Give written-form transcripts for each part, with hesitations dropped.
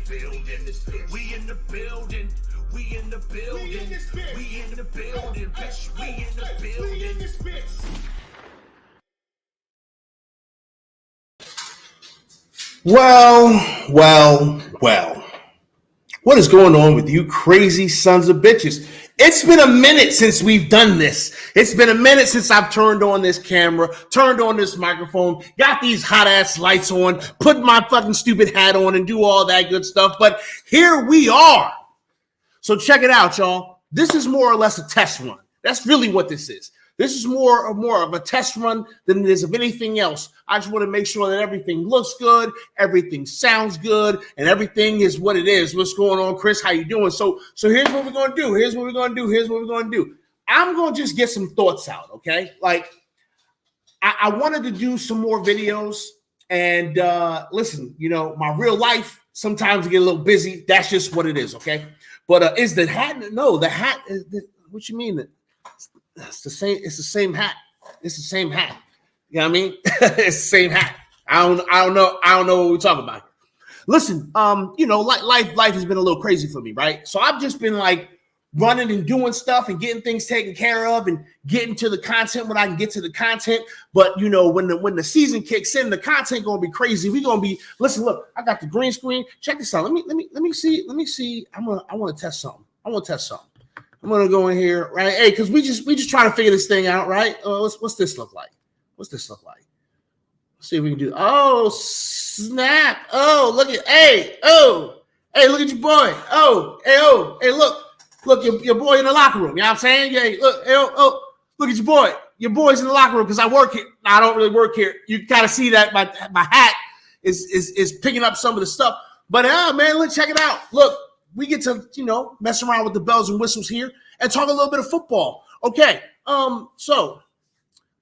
building. We in the building. We in the building. We in the building, bitch. We in the building. Well. What is going on with you crazy sons of bitches? It's been a minute since we've done this. It's been a minute since I've turned on this camera, turned on this microphone, got these hot ass lights on, put my fucking stupid hat on and do all that good stuff. But here we are. So check it out, y'all. This is more or less a test run. That's really what this is. This is more of a test run than it is of anything else. I just want to make sure that everything looks good, everything sounds good, and everything is what it is. What's going on, Chris? How you doing? So here's what we're going to do. Here's what we're going to do. I'm going to just get some thoughts out, okay? Like, I wanted to do some more videos, and listen, you know, my real life, sometimes I get a little busy. That's just what it is, okay? But is the hat? No, the hat is. What you mean? It's the same. It's the same hat. It's the same hat. You know what I mean? It's the same hat. I don't know what we're talking about. Listen, you know, life has been a little crazy for me, right? So I've just been like running and doing stuff and getting things taken care of and getting to the content when I can get to the content. But you know, when the season kicks in, the content gonna be crazy. We gonna be look. I got the green screen. Check this out. Let me see. I want to test something. I'm gonna go in here, right? Hey, because we just trying to figure this thing out, right? What's this look like? Let's see if we can do. Oh snap! Oh look at hey look at your boy. Hey look your boy in the locker room. You know what I'm saying? Yeah, look at your boy. Your boy's in the locker room because I work here. I don't really work here. You gotta see that my hat is picking up some of the stuff. But man, let's check it out. Look. We get to, you know, mess around with the bells and whistles here and talk a little bit of football. Okay, so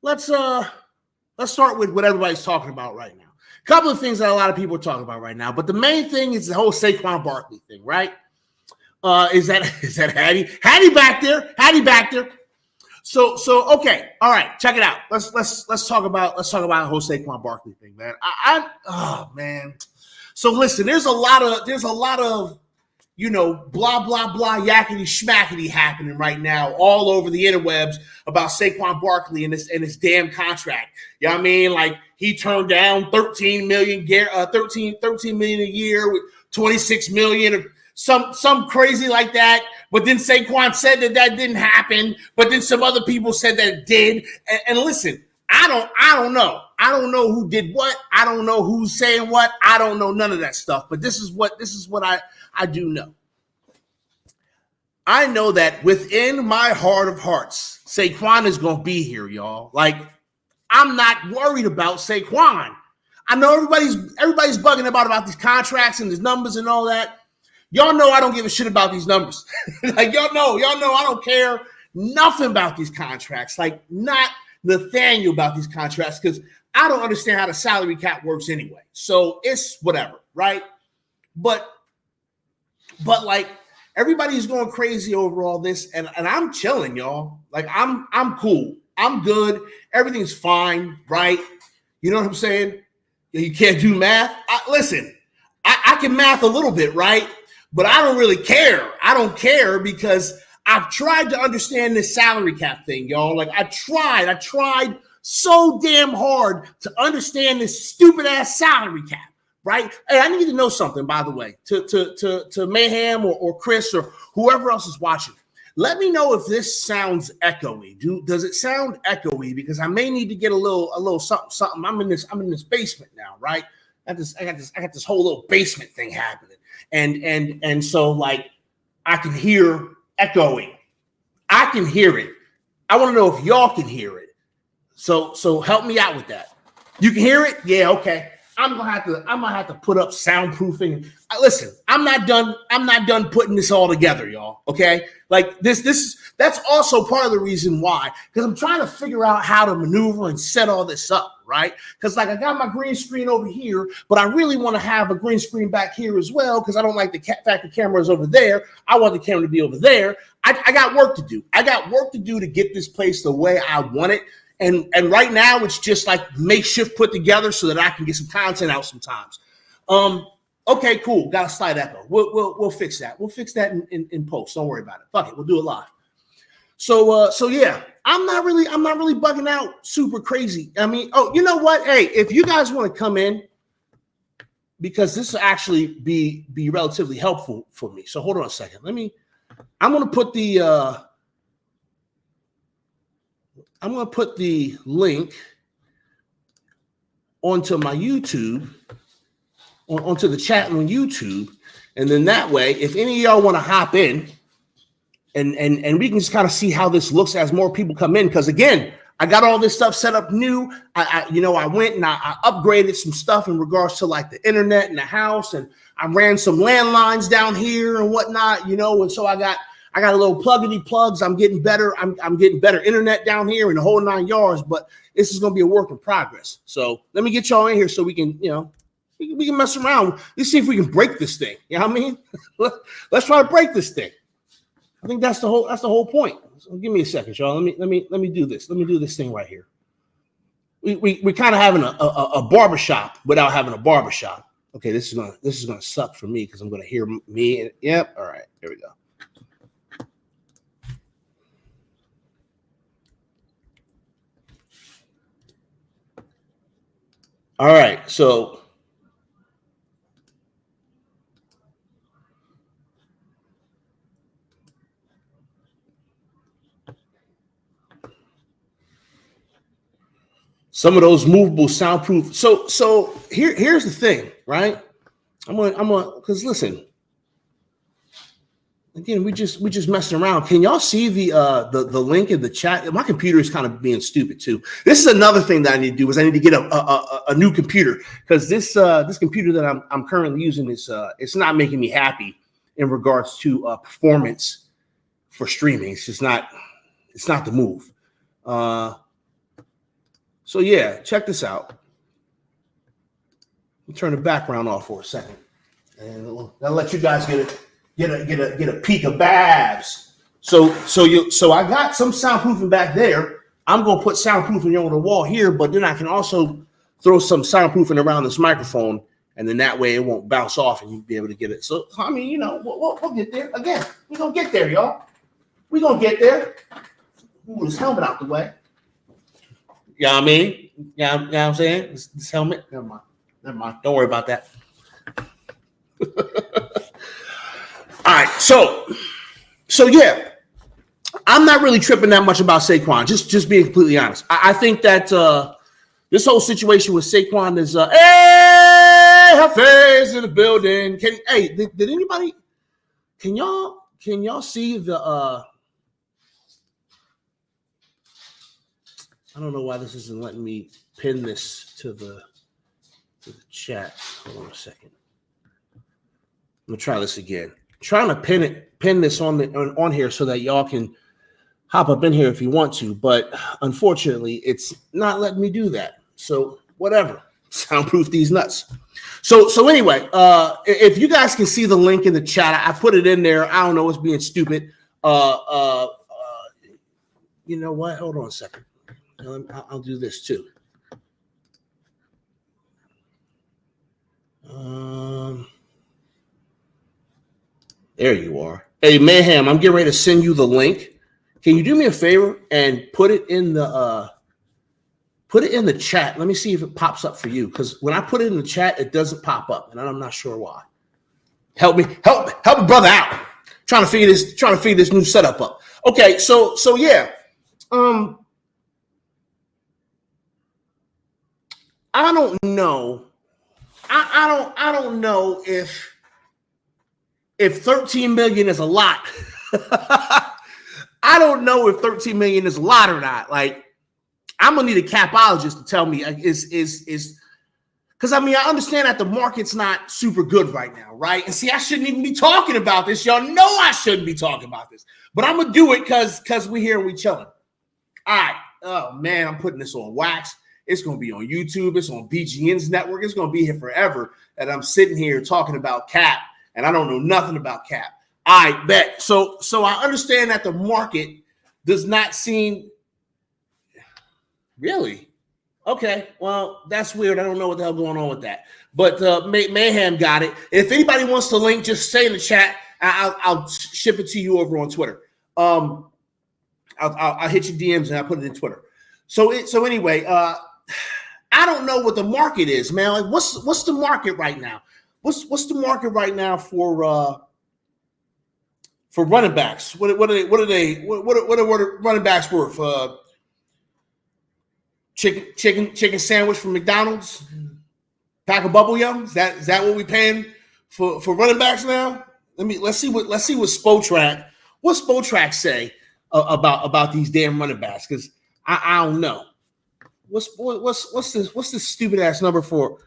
let's start with what everybody's talking about right now. A couple of things that a lot of people are talking about right now, but the main thing is the whole Saquon Barkley thing, right? Is that Hattie back there? Hattie back there. So okay, all right, check it out. Let's talk about the whole Saquon Barkley thing, man. Oh man. So listen, there's a lot of you know, blah, blah, blah, yakety schmackety happening right now all over the interwebs about Saquon Barkley and his damn contract. You know what I mean? Like, he turned down $13 million a year with $26 million or some crazy like that. But then Saquon said that didn't happen. But then some other people said that it did. And listen, I don't know. I don't know who did what. I don't know who's saying what. I don't know none of that stuff. But this is what I do know. I know that within my heart of hearts, Saquon is going to be here, y'all. Like, I'm not worried about Saquon. I know everybody's bugging about these contracts and these numbers and all that. Y'all know I don't give a shit about these numbers. Like, y'all know I don't care nothing about these contracts. Like, not Nathaniel about these contracts, because I don't understand how the salary cap works anyway. So it's whatever, right? But like, everybody's going crazy over all this, and I'm chilling, y'all. Like, I'm cool. I'm good. Everything's fine, right? You know what I'm saying? You can't do math. Listen, I can math a little bit, right? But I don't really care. I don't care because I've tried to understand this salary cap thing, y'all. Like, I tried so damn hard to understand this stupid ass salary cap. Right? Hey, I need to know something, by the way, to Mayhem or Chris or whoever else is watching. Let me know if this sounds echoey. Does it sound echoey? Because I may need to get a little something. I'm in this basement now, right? I got this whole little basement thing happening, and so like I can hear echoing. I can hear it. I want to know if y'all can hear it. So help me out with that. You can hear it? Yeah. Okay. I'm gonna have to put up soundproofing. Listen, I'm not done putting this all together, y'all. Okay, like that's also part of the reason why, because I'm trying to figure out how to maneuver and set all this up, right? Because like I got my green screen over here, but I really want to have a green screen back here as well, because I don't like the fact the camera is over there. I want the camera to be over there. I got work to do. I got work to do to get this place the way I want it. And right now it's just like makeshift put together so that I can get some content out sometimes. Okay, cool. Got a slight echo. We'll fix that. We'll fix that in post. Don't worry about it. Fuck it. We'll do it live. So yeah, I'm not really bugging out super crazy. I mean, oh, you know what? Hey, if you guys want to come in, because this will actually be relatively helpful for me. So hold on a second. I'm gonna put the link onto my YouTube, onto the chat on YouTube, and then that way, if any of y'all want to hop in, and we can just kind of see how this looks as more people come in. Because again, I got all this stuff set up new. I went and I upgraded some stuff in regards to like the internet in the house, and I ran some landlines down here and whatnot, and so I got a little pluggity plugs. I'm getting better. I'm getting better internet down here in the whole 9 yards, but this is going to be a work in progress. So let me get y'all in here so we can, we can mess around. Let's see if we can break this thing. You know what I mean? Let's try to break this thing. I think that's the whole point. So give me a second, y'all. Let me do this. Let me do this thing right here. We kind of having a barbershop without having a barbershop. Okay, this is gonna suck for me because I'm gonna hear me. And, yep. All right. Here we go. All right. So. Some of those movable soundproof. So here's the thing, right? I'm gonna because listen, again, we just messing around. Can y'all see the link in the chat? My computer is kind of being stupid too. This is another thing that I need to do is I need to get a new computer because this computer that I'm currently using is it's not making me happy in regards to performance for streaming. It's not the move. So yeah, check this out. Let me turn the background off for a second, and I'll let you guys get a peek of Babs. So I got some soundproofing back there. I'm gonna put soundproofing on the wall here, but then I can also throw some soundproofing around this microphone, and then that way it won't bounce off, and you'll be able to get it. So I mean, we'll get there. Again, we're gonna get there, y'all. We're gonna get there. Move this helmet out the way. You know what I mean? Yeah, you know what I'm saying? This helmet. Never mind. Don't worry about that. All right. So yeah, I'm not really tripping that much about Saquon. Just being completely honest. I think that this whole situation with Saquon is hey, Hafez in the building. Did anybody? Can y'all see the I don't know why this isn't letting me pin this to the chat. Hold on a second. I'm gonna try this again. I'm trying to pin this on here so that y'all can hop up in here if you want to, but unfortunately, it's not letting me do that. So whatever. Soundproof these nuts. So anyway, if you guys can see the link in the chat, I put it in there. I don't know, it's being stupid. You know what? Hold on a second. I'll do this too. There you are. Hey, Mayhem, I'm getting ready to send you the link. Can you do me a favor and put it in the chat? Let me see if it pops up for you, because when I put it in the chat, it doesn't pop up, and I'm not sure why. Help a brother out. Trying to figure this new setup up. Okay, so yeah. I don't know. I don't know if 13 million is a lot. I don't know if 13 million is a lot or not. Like, I'm gonna need a capologist to tell me is because I mean I understand that the market's not super good right now, right? And see, I shouldn't even be talking about this. Y'all know I shouldn't be talking about this, but I'm gonna do it because we here and we chilling. All right. Oh man, I'm putting this on wax. It's going to be on YouTube. It's on BGN's network. It's going to be here forever that I'm sitting here talking about Cap, and I don't know nothing about Cap. I bet. So I understand that the market does not seem really. Okay, well, that's weird. I don't know what the hell going on with that. But Mayhem got it. If anybody wants the link, just say in the chat. I'll ship it to you over on Twitter. I'll hit your DMs and I'll put it in Twitter. So anyway, I don't know what the market is, man. Like, what's the market right now? What's the market right now for running backs? What are running backs worth? Chicken sandwich from McDonald's, pack of bubble yum. Is that what we paying for running backs now? Let's see what Spotrac say about these damn running backs, because I don't know. What's this stupid ass number for?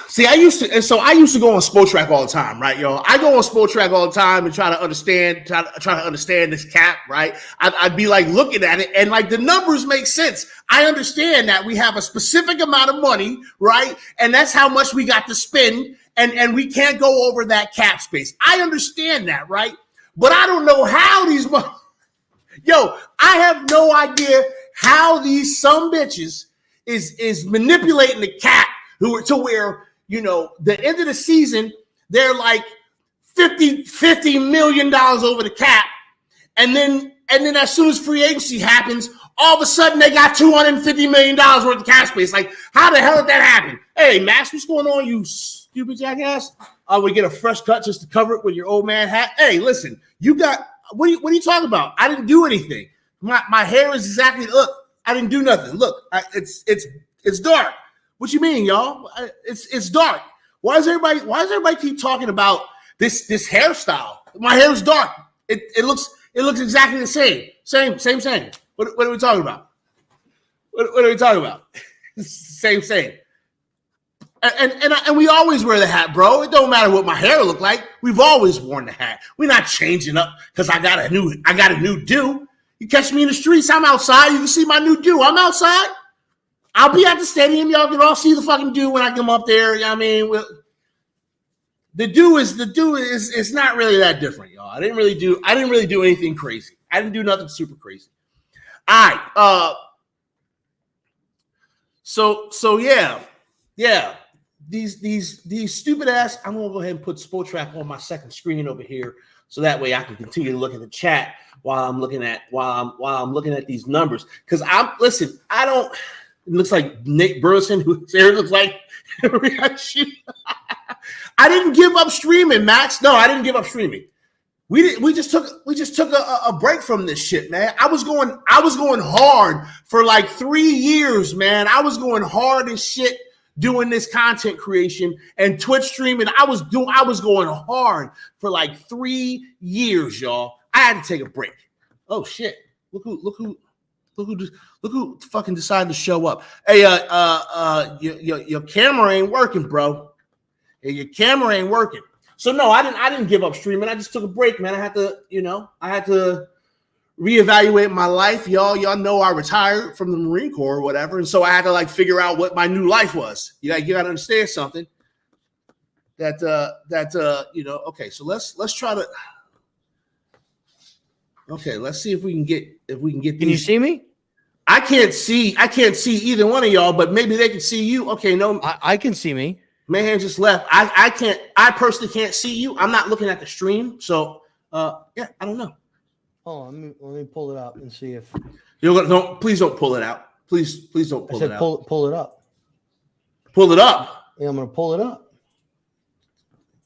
See, I used to go on Spotrac all the time, right, y'all? I go on Spotrac all the time and try to understand this cap, right? I'd be like looking at it, and like the numbers make sense. I understand that we have a specific amount of money, right? And that's how much we got to spend, and we can't go over that cap space. I understand that, right? But I don't know how these I have no idea how these some bitches is manipulating the cap to where, the end of the season, they're like $50 million over the cap. And then as soon as free agency happens, all of a sudden they got $250 million worth of cap space. Like, how the hell did that happen? Hey, Max, what's going on, you stupid jackass? We get a fresh cut just to cover it with your old man hat. Hey, listen, what are you talking about? I didn't do anything. My hair is exactly, look, I didn't do nothing. Look, it's dark. What you mean, y'all? It's dark. Why does everybody keep talking about this hairstyle? My hair is dark. It looks exactly the same. Same. What are we talking about? What are we talking about? Same. And we always wear the hat, bro. It don't matter what my hair look like. We've always worn the hat. We're not changing up because I got a new do. You catch me in the streets, I'm outside. You can see my new do. I'm outside. I'll be at the stadium. Y'all can all see the fucking do when I come up there. You know what I mean? The do is not really that different, y'all. I didn't really do anything crazy. I didn't do nothing super crazy. All right. So yeah. These stupid ass. I'm gonna go ahead and put Spotrac on my second screen over here, so that way I can continue to look at the chat while I'm looking at these numbers. Because I don't. It looks like Nick Burleson, whose hair looks like I didn't give up streaming, Max. No, I didn't give up streaming. We just took a break from this shit, man. I was going hard for like 3 years, man. I was going hard as shit doing this content creation and Twitch streaming. I was going hard for like 3 years, y'all. I had to take a break. Oh shit! Look who fucking decided to show up. Hey, your camera ain't working, bro. Hey, your camera ain't working. So no, I didn't give up streaming. I just took a break, man. I had to reevaluate my life. Y'all know I retired from the Marine Corps or whatever, and so I had to like figure out what my new life was. You gotta understand something. Okay, so let's try to. Okay, let's see if we can get these. Can you see me? I can't see either one of y'all, but maybe they can see you. Okay, no, I can see me. Mayhem just left. I personally can't see you. I'm not looking at the stream, so yeah, I don't know. Hold on, let me pull it up and see if please don't pull it out. Please don't pull it out. Pull it up. Pull it up. Yeah, I'm gonna pull it up.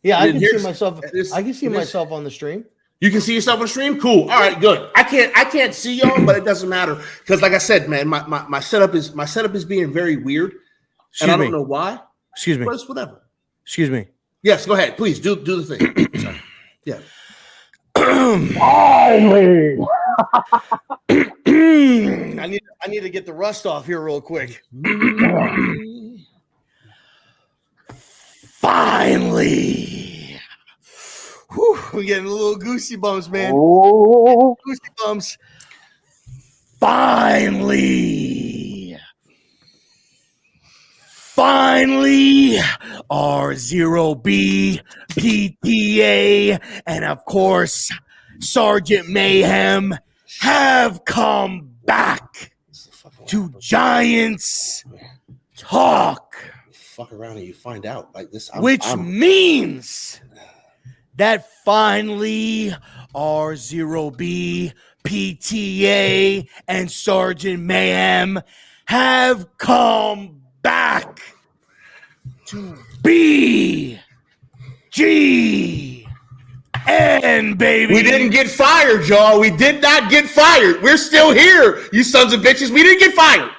Yeah, I can see myself. I can see myself on the stream. You can see yourself on the stream? Cool. All right, good. I can't see y'all, but it doesn't matter. Because like I said, man, my setup is being very weird. I don't know why. Excuse me. But it's whatever. Excuse me. Yes, go ahead. Please do the thing. Sorry. Yeah. Finally. I need to get the rust off here real quick. Finally. Whew, we're getting a little goosey bumps, man. Oh. Goosey bumps. Finally, RZeroB, PTA, and of course, Sergeant Mayhem have come back. to Giants talk. Fuck around and you find out like this. Which means that finally RZeroB, PTA, and Sergeant Mayhem have come back to BGN, baby. We didn't get fired, y'all. We did not get fired. We're still here, you sons of bitches. We didn't get fired.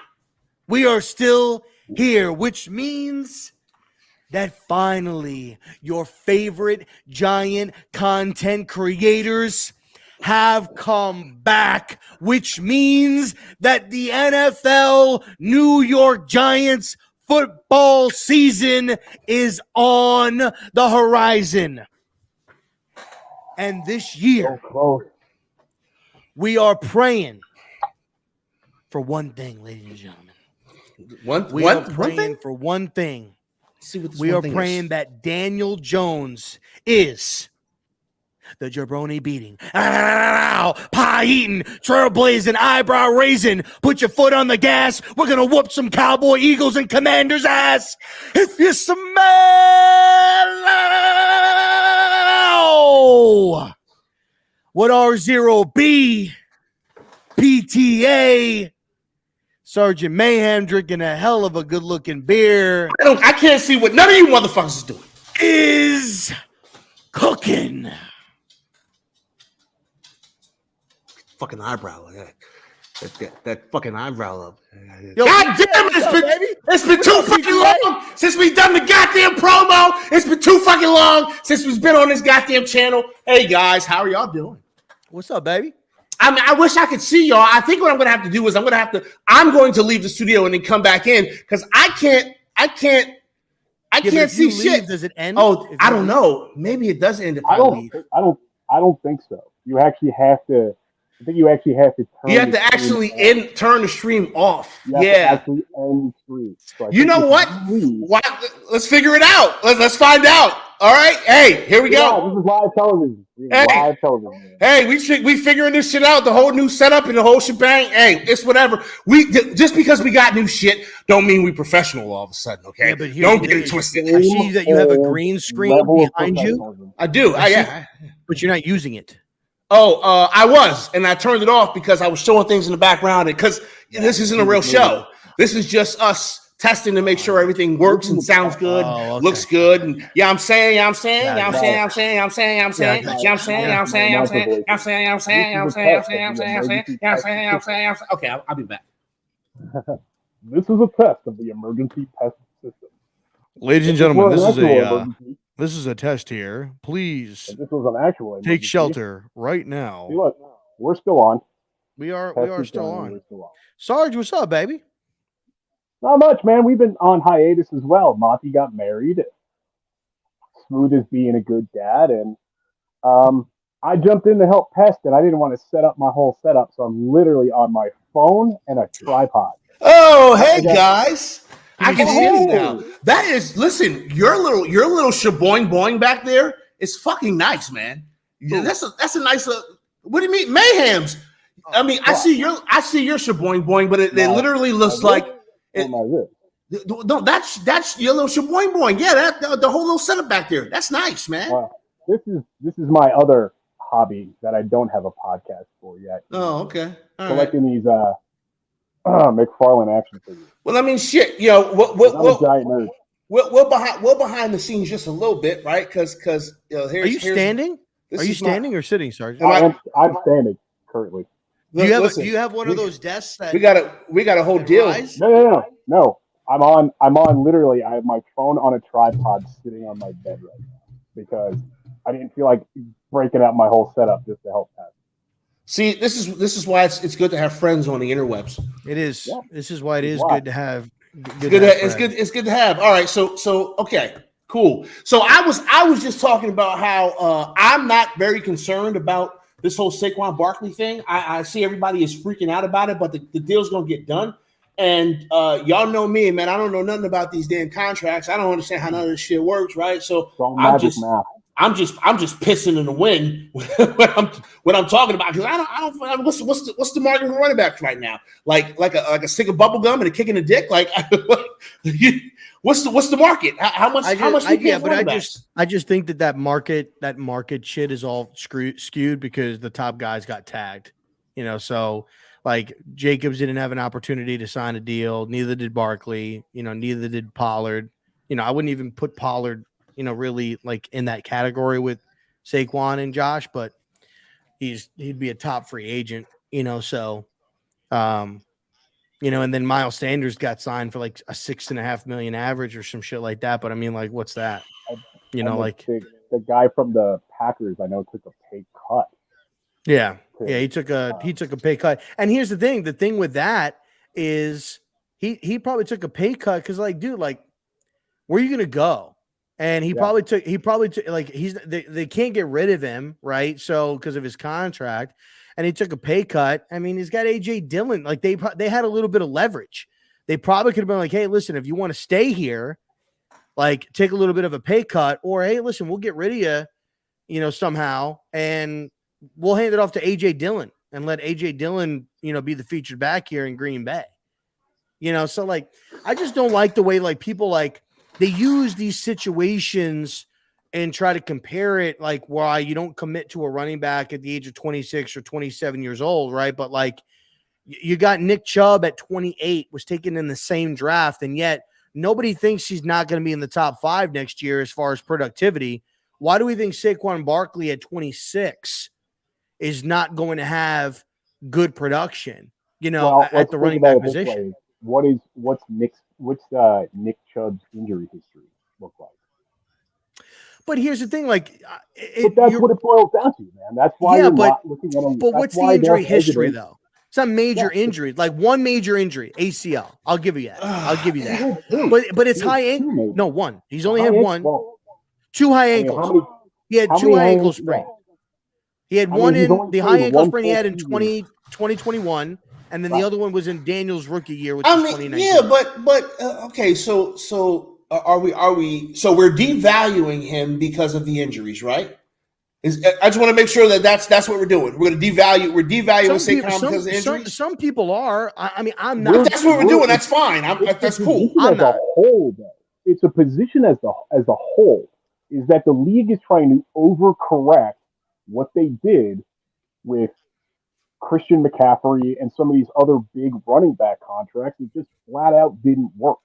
We are still here, which means that finally your favorite Giant content creators have come back, which means that the NFL New York Giants football season is on the horizon. And this year, we are praying for one thing, ladies and gentlemen. We are praying for one thing. We are praying that Daniel Jones is the jabroni beating, pie eating, trailblazing, eyebrow raising. Put your foot on the gas. We're gonna whoop some Cowboy, Eagles, and Commanders' ass. If you smell what RZeroB, PTA, Sergeant Mayhem drinking a hell of a good-looking beer. I can't see what none of you motherfuckers is doing. Is cooking. Fucking eyebrow. That fucking eyebrow up. Yo, God damn it, it's been too fucking long since we've done the goddamn promo. It's been too fucking long since we've been on this goddamn channel. Hey guys, how are y'all doing? What's up, baby? I mean, I wish I could see y'all. I think what I'm going to have to do is I'm going to leave the studio and then come back in because I can't see shit. Does it end? Oh, I don't know. Maybe it does end if I leave. I don't think so. You actually have to. I think you actually have to turn. You have to actually turn the stream off. Yeah. Actually end the stream. So you know what? Why? Let's figure it out. Let's find out. All right. Hey, here we go. This is live television. Live television. Hey, we figuring this shit out. The whole new setup and the whole shebang. Hey, it's whatever. Just because we got new shit, don't mean we professional all of a sudden. Okay. Yeah, but don't get it twisted. I see that you have a green screen behind you. I do. But you're not using it. Oh, I was, and I turned it off because I was showing things in the background. Because this isn't a real show. This is just us testing to make sure everything works and sounds good, looks good, and I'm saying. Okay, I'll be back. This is a test of the emergency pest system. Ladies and gentlemen, this is a test here. Please this was an actual emergency. Take shelter right now. See, look, we're still on. We are still on. Sarge, what's up, baby? Not much, man. We've been on hiatus as well. Monty got married. Smooth is being a good dad, and I jumped in to help Pest, and I didn't want to set up my whole setup, so I'm literally on my phone and a tripod. Oh, hey guys! I can hear you now. That is, listen, your little shaboing boing back there is fucking nice, man. Yeah, that's a nice. What do you mean, Mayhem's? I mean, I see your shaboing boing, but it literally looks like. No, that's your little shaboing boing. Yeah, the whole little setup back there. That's nice, man. This is my other hobby that I don't have a podcast for yet. Oh, okay. Collecting these McFarlane action figures. Well, I mean, shit. You know, we're behind the scenes just a little bit, right? Because here's. Are you standing? Are you standing or sitting, Sergeant? I'm standing currently. Do you have one of those desks that we got a whole deal? No. I'm on literally. I have my phone on a tripod sitting on my bed right now because I didn't feel like breaking out my whole setup just to help Pat. See, this is why it's good to have friends on the interwebs. It is. Yeah. This is why it is good to have. It's good to have. All right, so okay, cool. So I was just talking about how I'm not very concerned about this whole Saquon Barkley thing. I see everybody is freaking out about it, but the deal's gonna get done. And y'all know me, man. I don't know nothing about these damn contracts. I don't understand how none of this shit works, right? So I'm just pissing in the wind when I'm talking about, because I don't what's the market for running backs right now? Like a stick of bubble gum and a kick in the dick? Like what's the market? How much we pay for running backs? I just think that market shit is all skewed because the top guys got tagged. So like Jacobs didn't have an opportunity to sign a deal, neither did Barkley, neither did Pollard. I wouldn't even put Pollard really like in that category with Saquon and Josh, but he'd be a top free agent, so, and then Miles Sanders got signed for like a $6.5 million average or some shit like that. But I mean, like, what's that? The guy from the Packers, I know, took a pay cut. Yeah. He took a pay cut. And here's the thing with that is he probably took a pay cut. Cause like, dude, like, where are you going to go? And he probably took like they can't get rid of him, right? So because of his contract, and he took a pay cut. I mean, he's got AJ Dillon. Like they had a little bit of leverage. They probably could have been like, hey, listen, if you want to stay here, like take a little bit of a pay cut, or hey, listen, we'll get rid of you, somehow, and we'll hand it off to AJ Dillon and let AJ Dillon, be the featured back here in Green Bay. So like I just don't like the way like people like they use these situations and try to compare it like why you don't commit to a running back at the age of 26 or 27 years old, right? But like you got Nick Chubb at 28 was taken in the same draft, and yet nobody thinks he's not going to be in the top 5 next year as far as productivity. Why do we think Saquon Barkley at 26 is not going to have good production, at the running back position? What's Nick Chubb's injury history look like? But here's the thing, like, but that's what it boils down to, man. That's why you're not looking at him. But what's the injury history, though? It's not major injury, like one major injury, ACL. I'll give you that. But it's high ankle. No, one. He's only had one. 2 high ankles. He had 2 high ankle sprains. He had one in the high ankle sprain he had in 2021, and then the other one was in Daniel's rookie year, which was 2019. Yeah, but okay, so are we? So we're devaluing him because of the injuries, right? I just want to make sure that's what we're doing. We're going to devaluing Saquon because of injuries. Some people are. I mean, I'm not. If that's what we're doing. That's fine. That's cool. As a whole, though, it's a position as a whole. Is that the league is trying to overcorrect what they did with Christian McCaffrey and some of these other big running back contracts. It just flat out didn't work,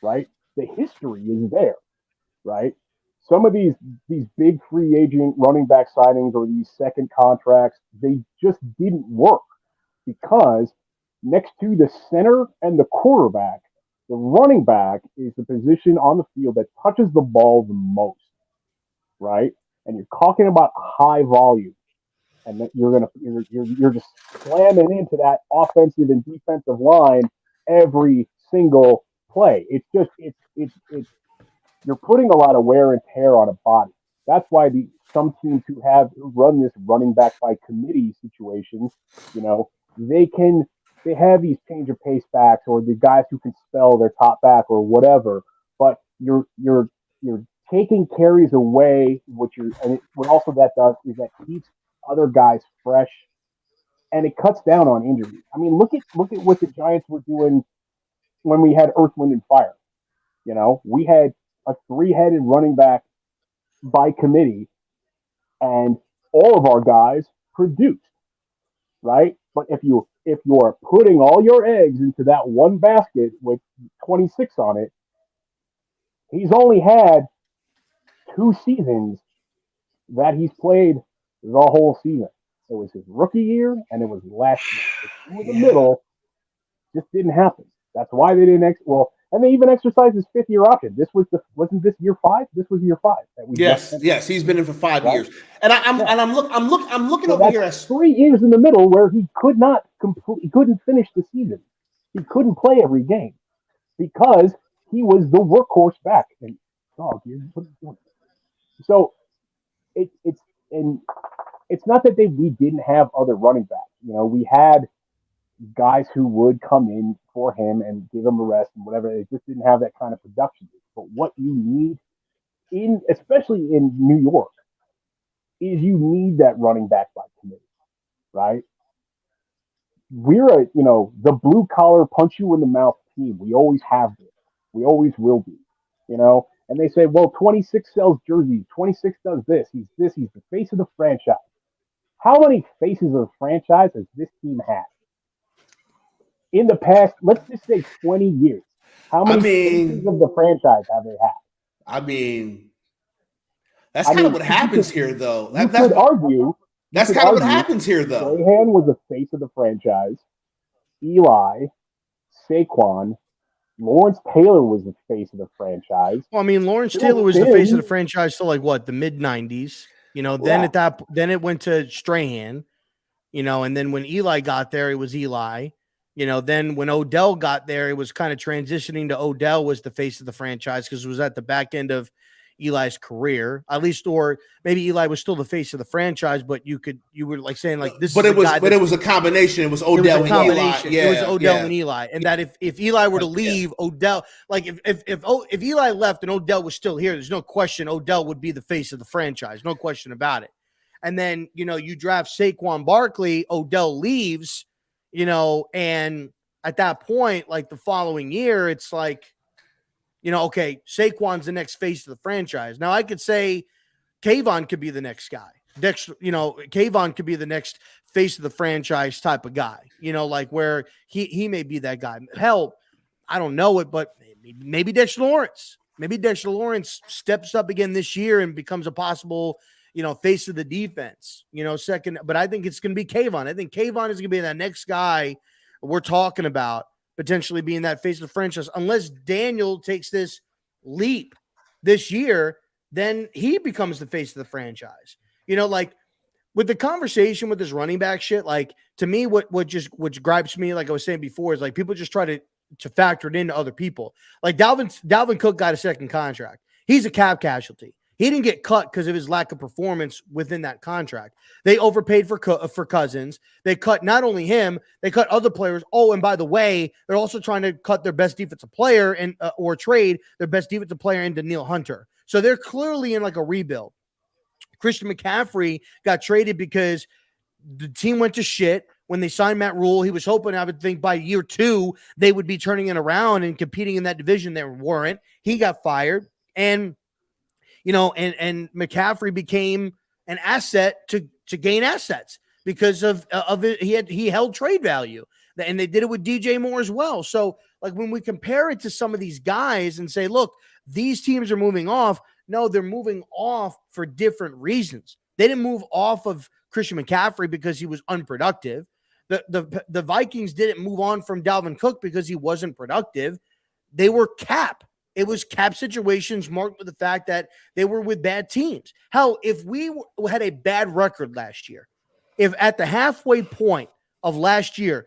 right? The history is there, right? Some of these big free agent running back signings or these second contracts, they just didn't work because next to the center and the quarterback, the running back is the position on the field that touches the ball the most, right? And you're talking about high volume, and that you're just slamming into that offensive and defensive line every single play. It's just you're putting a lot of wear and tear on a body. That's why some teams who run this running back by committee situations, they have these change of pace backs or the guys who can spell their top back or whatever. But you're taking carries away. What also that does is that keeps other guys fresh, and it cuts down on injuries. I mean, look at what the Giants were doing when we had Earth, Wind, and Fire. We had a 3-headed running back by committee, and all of our guys produced, right? But if you're putting all your eggs into that one basket with 26 on it, he's only had 2 seasons that he's played the whole season. It was his rookie year, and it was last year. In the middle, just didn't happen. That's why they didn't and they even exercised his 5th-year option. Wasn't this year 5? This was year 5. Yes, he's been in for 5 years. And I'm looking over here at 3 years in the middle where he couldn't finish the season. He couldn't play every game because he was the workhorse back. And so it's not that we didn't have other running backs. We had guys who would come in for him and give him a rest and whatever. They just didn't have that kind of production. But what you need especially in New York, is you need that running back by committee, right? We're the blue collar punch you in the mouth team. We always have been. We always will be, And they say, well, 26 sells jerseys. 26 does this. He's this. He's the face of the franchise. How many faces of the franchise has this team had in the past? Let's just say 20 years. How I many faces mean, of the franchise have they had? I mean, that's I kind of mean, what happens here, though. you could argue. That's kind of what happens here, though. Strahan was the face of the franchise. Eli, Saquon, Lawrence Taylor was the face of the franchise. Well, I mean, Lawrence Bill Taylor was the Sims- face of the franchise till like what, the mid '90s. Then then it went to Strahan. And then when Eli got there, it was Eli. Then when Odell got there, it was kind of transitioning to Odell was the face of the franchise because it was at the back end of Eli's career, at least, or maybe Eli was still the face of the franchise, but you were like saying like this. But it was a combination. It was Odell and Eli. Yeah, it was Odell and Eli, and that if Eli were to leave, Odell, like if Eli left and Odell was still here, there's no question Odell would be the face of the franchise, no question about it. And then you draft Saquon Barkley, Odell leaves, and at that point, like the following year, it's like, okay, Saquon's the next face of the franchise. Now I could say Kayvon could be the next guy. Kayvon could be the next face of the franchise type of guy, like where he may be that guy. Hell, I don't know it, but maybe Dexter Lawrence. Maybe Dexter Lawrence steps up again this year and becomes a possible, face of the defense, second. But I think it's going to be Kayvon. I think Kayvon is going to be that next guy we're talking about, potentially being that face of the franchise, unless Daniel takes this leap this year, then he becomes the face of the franchise. Like with the conversation with this running back shit, like to me, what gripes me, like I was saying before, is like people just try to factor it into other people. Like Dalvin Cook got a second contract. He's a cap casualty. He didn't get cut because of his lack of performance within that contract. They overpaid for Cousins. They cut not only him, they cut other players. Oh, and by the way, they're also trying to cut their best defensive player and or trade their best defensive player into Danielle Hunter. So they're clearly in like a rebuild. Christian McCaffrey got traded because the team went to shit when they signed Matt Rule. He was hoping, I would think, by year 2 they would be turning it around and competing in that division. They weren't. He got fired, and and McCaffrey became an asset to gain assets because of it. He held trade value, and they did it with DJ Moore as well. So like when we compare it to some of these guys and say, look, these teams are moving off. No, they're moving off for different reasons. They didn't move off of Christian McCaffrey because he was unproductive. The Vikings didn't move on from Dalvin Cook because he wasn't productive. They were cap. It was cap situations marked with the fact that they were with bad teams. Hell, if we had a bad record last year, if at the halfway point of last year,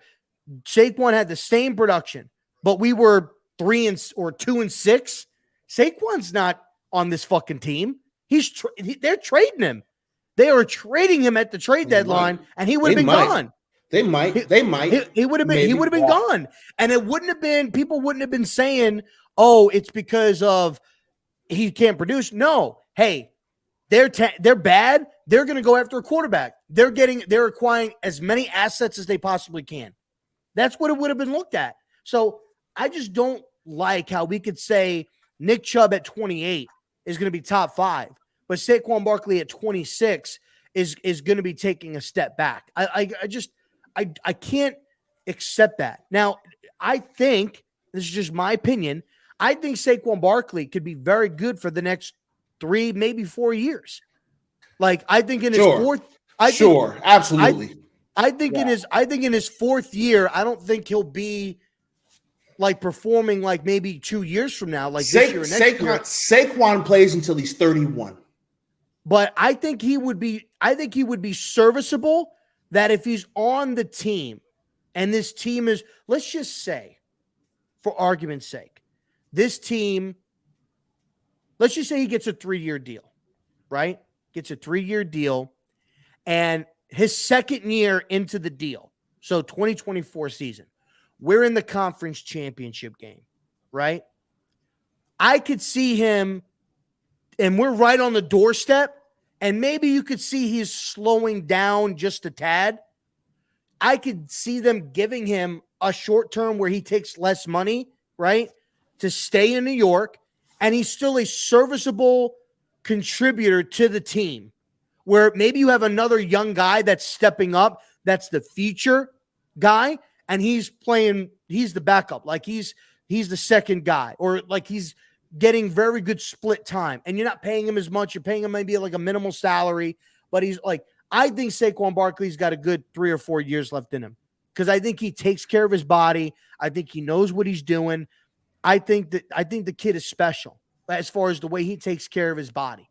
Saquon had the same production, but we were 2-6, Saquon's not on this fucking team. They're trading him. They are trading him at the trade deadline, and he would have been gone. They might. He would have been gone. And it wouldn't have been, people wouldn't have been saying, oh, it's because of he can't produce. No. Hey, they're bad. They're going to go after a quarterback. They're acquiring as many assets as they possibly can. That's what it would have been looked at. So I just don't like how we could say Nick Chubb at 28 is going to be top 5, but Saquon Barkley at 26 is going to be taking a step back. I can't accept that. Now, I think, this is just my opinion, I think Saquon Barkley could be very good for the next 3, maybe 4 years. Like, I think in his fourth, absolutely. I think in his 4th year, I don't think he'll be like performing like maybe 2 years from now, like this year or next year. Saquon plays until he's 31. But I think he would be serviceable, that if he's on the team and this team is, let's just say, for argument's sake, this team, let's just say he gets a 3-year deal, right? Gets a 3-year deal, and his 2nd year into the deal, so 2024 season, we're in the conference championship game, right? I could see him, and we're right on the doorstep, and maybe you could see he's slowing down just a tad. I could see them giving him a short term where he takes less money, right, to stay in New York, and he's still a serviceable contributor to the team, where maybe you have another young guy that's stepping up, that's the feature guy, and he's the backup, like he's the second guy, or like he's getting very good split time, and you're not paying him as much. You're paying him maybe like a minimal salary, but he's like, I think Saquon Barkley's got a good 3 or 4 years left in him, because I think he takes care of his body. I think he knows what he's doing. I think the kid is special as far as the way he takes care of his body.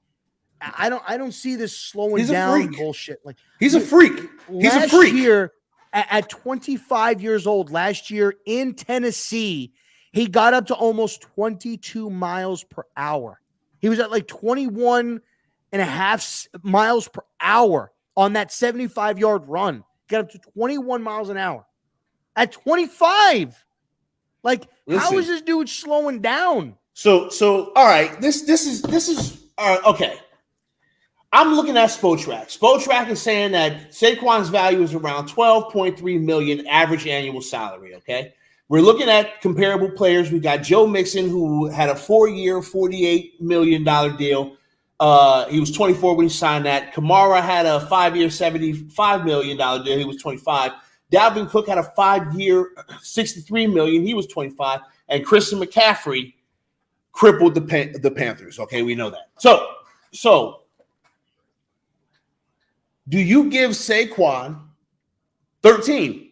I don't see this slowing down bullshit. Like, he's a freak. He's a freak. Last year, at 25 years old, last year in Tennessee, he got up to almost 22 miles per hour. He was at like 21 and a half miles per hour on that 75-yard run. Got up to 21 miles an hour at 25. Like, listen, how is this dude slowing down? So all right, this is okay. I'm looking at Spotrac. Spotrac is saying that Saquon's value is around $12.3 million average annual salary. Okay, we're looking at comparable players. We got Joe Mixon, who had a 4-year, $48 million deal. He was 24 when he signed that. Kamara had a 5-year, $75 million deal. He was 25. Dalvin Cook had a 5-year, $63 million. He was 25. And Christian McCaffrey crippled the Panthers. Okay, we know that. So do you give Saquon 13?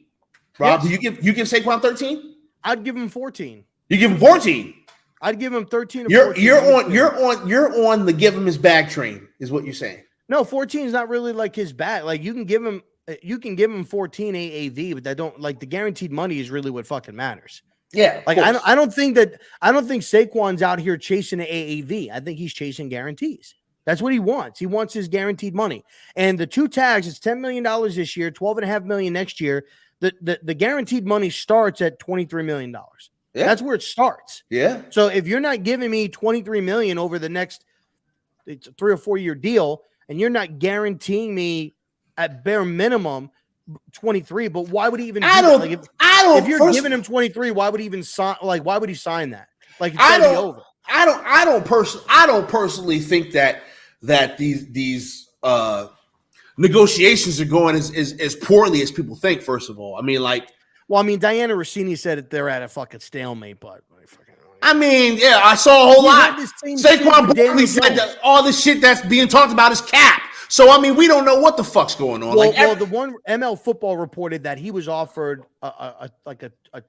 Rob, yes. Do you give Saquon 13? I'd give him 14. You give him 14? I'd give him 13 or 14. You're on the give him his bag train, is what you're saying. No, 14 is not really like his bag. Like, you can give him 14 AAV, but that don't, like, the guaranteed money is really what fucking matters. Yeah. Like, I don't think Saquon's out here chasing an AAV. I think he's chasing guarantees. That's what he wants. He wants his guaranteed money. And the two tags, it's $10 million this year, $12.5 million next year. The guaranteed money starts at $23 million. Yeah. That's where it starts. Yeah. So if you're not giving me $23 million over the next, it's a 3 or 4 year deal, and you're not guaranteeing me at bare minimum 23, but why would he even? If you're giving him 23, why would he even sign? Like, why would he sign that? Like, it's gotta be over. I don't personally think that these negotiations are going as poorly as people think. First of all, I mean, Diana Rossini said that they're at a fucking stalemate, but yeah, I saw a whole lot. Saquon Barkley said that all this shit that's being talked about is cap. So, I mean, we don't know what the fuck's going on. Well, the one ML Football reported that he was offered a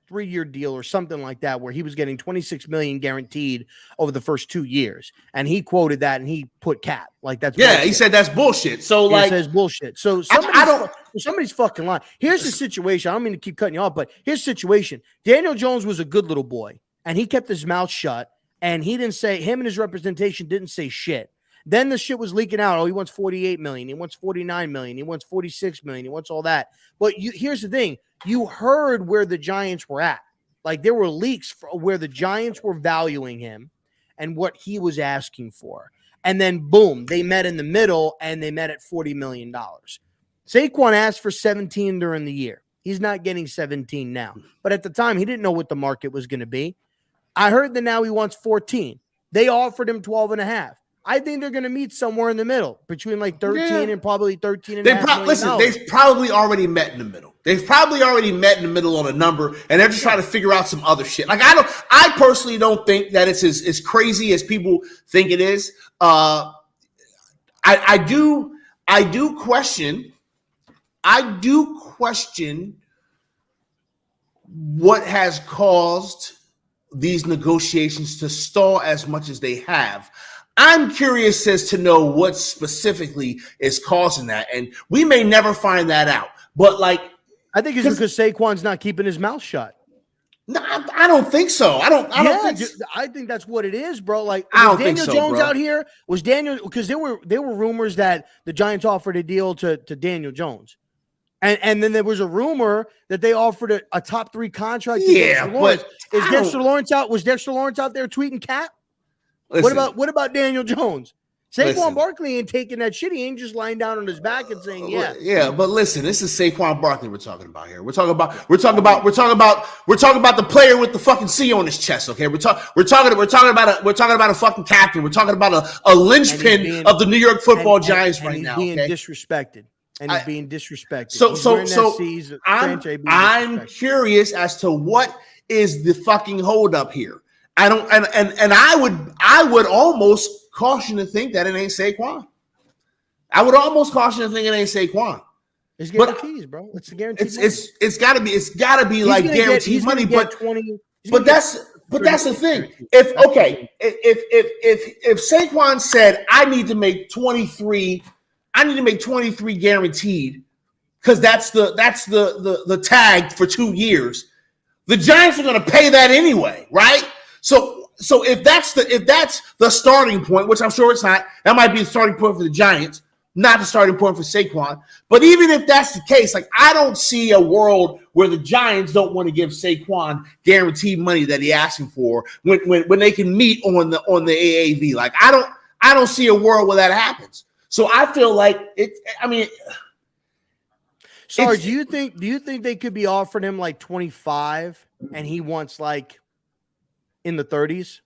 3-year deal or something like that, where he was getting $26 million guaranteed over the first 2 years, and he quoted that and he put cap. Like, that's bullshit. He said that's bullshit. So, he says bullshit. So somebody's fucking lying. Here's the situation. I don't mean to keep cutting you off, but here's the situation. Daniel Jones was a good little boy, and he kept his mouth shut, and him and his representation didn't say shit. Then the shit was leaking out. Oh, he wants $48 million. He wants $49 million. He wants $46 million. He wants all that. But here's the thing. You heard where the Giants were at. Like, there were leaks where the Giants were valuing him and what he was asking for. And then, boom, they met in the middle, and they met at $40 million. Saquon asked for 17 during the year. He's not getting 17 now. But at the time, he didn't know what the market was going to be. I heard that now he wants 14. They offered him 12.5. I think they're going to meet somewhere in the middle between like 13 and probably 13 and a half million. Listen, they've probably already met in the middle. They've probably already met in the middle on a number, and they're just trying to figure out some other shit. Like, I personally don't think that it's as crazy as people think it is. I do question what has caused these negotiations to stall as much as they have. I'm curious as to know what specifically is causing that, and we may never find that out. But I think it's because Saquon's not keeping his mouth shut. No, I don't think so. I think that's what it is, bro. Like, I don't Daniel think so, Jones bro. out here? Was Daniel, because there were rumors that the Giants offered a deal to Daniel Jones. And then there was a rumor that they offered a top 3 contract to Dexter Lawrence. Was Dexter Lawrence out there tweeting cap? Listen, what about Daniel Jones? Saquon Barkley ain't taking that shit. He ain't just lying down on his back and saying, yeah. But listen, this is Saquon Barkley we're talking about here. We're talking about the player with the fucking C on his chest. Okay, we're talking about a fucking captain. We're talking about a linchpin of the New York Football Giants right now. He's being disrespected. And he's being disrespected. So I'm curious as to what is the fucking holdup here. I don't, and I would almost caution to think that it ain't Saquon. I would almost caution to think it ain't Saquon. It's guarantees, bro. It's the guarantees. It's gotta be like guaranteed money. But that's the thing. If Saquon said I need to make 23 guaranteed because that's the tag for 2 years, the Giants are going to pay that anyway, right? So if that's the starting point, which I'm sure it's not, that might be the starting point for the Giants, not the starting point for Saquon. But even if that's the case, like I don't see a world where the Giants don't want to give Saquon guaranteed money that he's asking for when they can meet on the AAV. Like I don't see a world where that happens. So I feel like it. I mean, sorry. Do you think they could be offering him like 25 and he wants like in the 30s?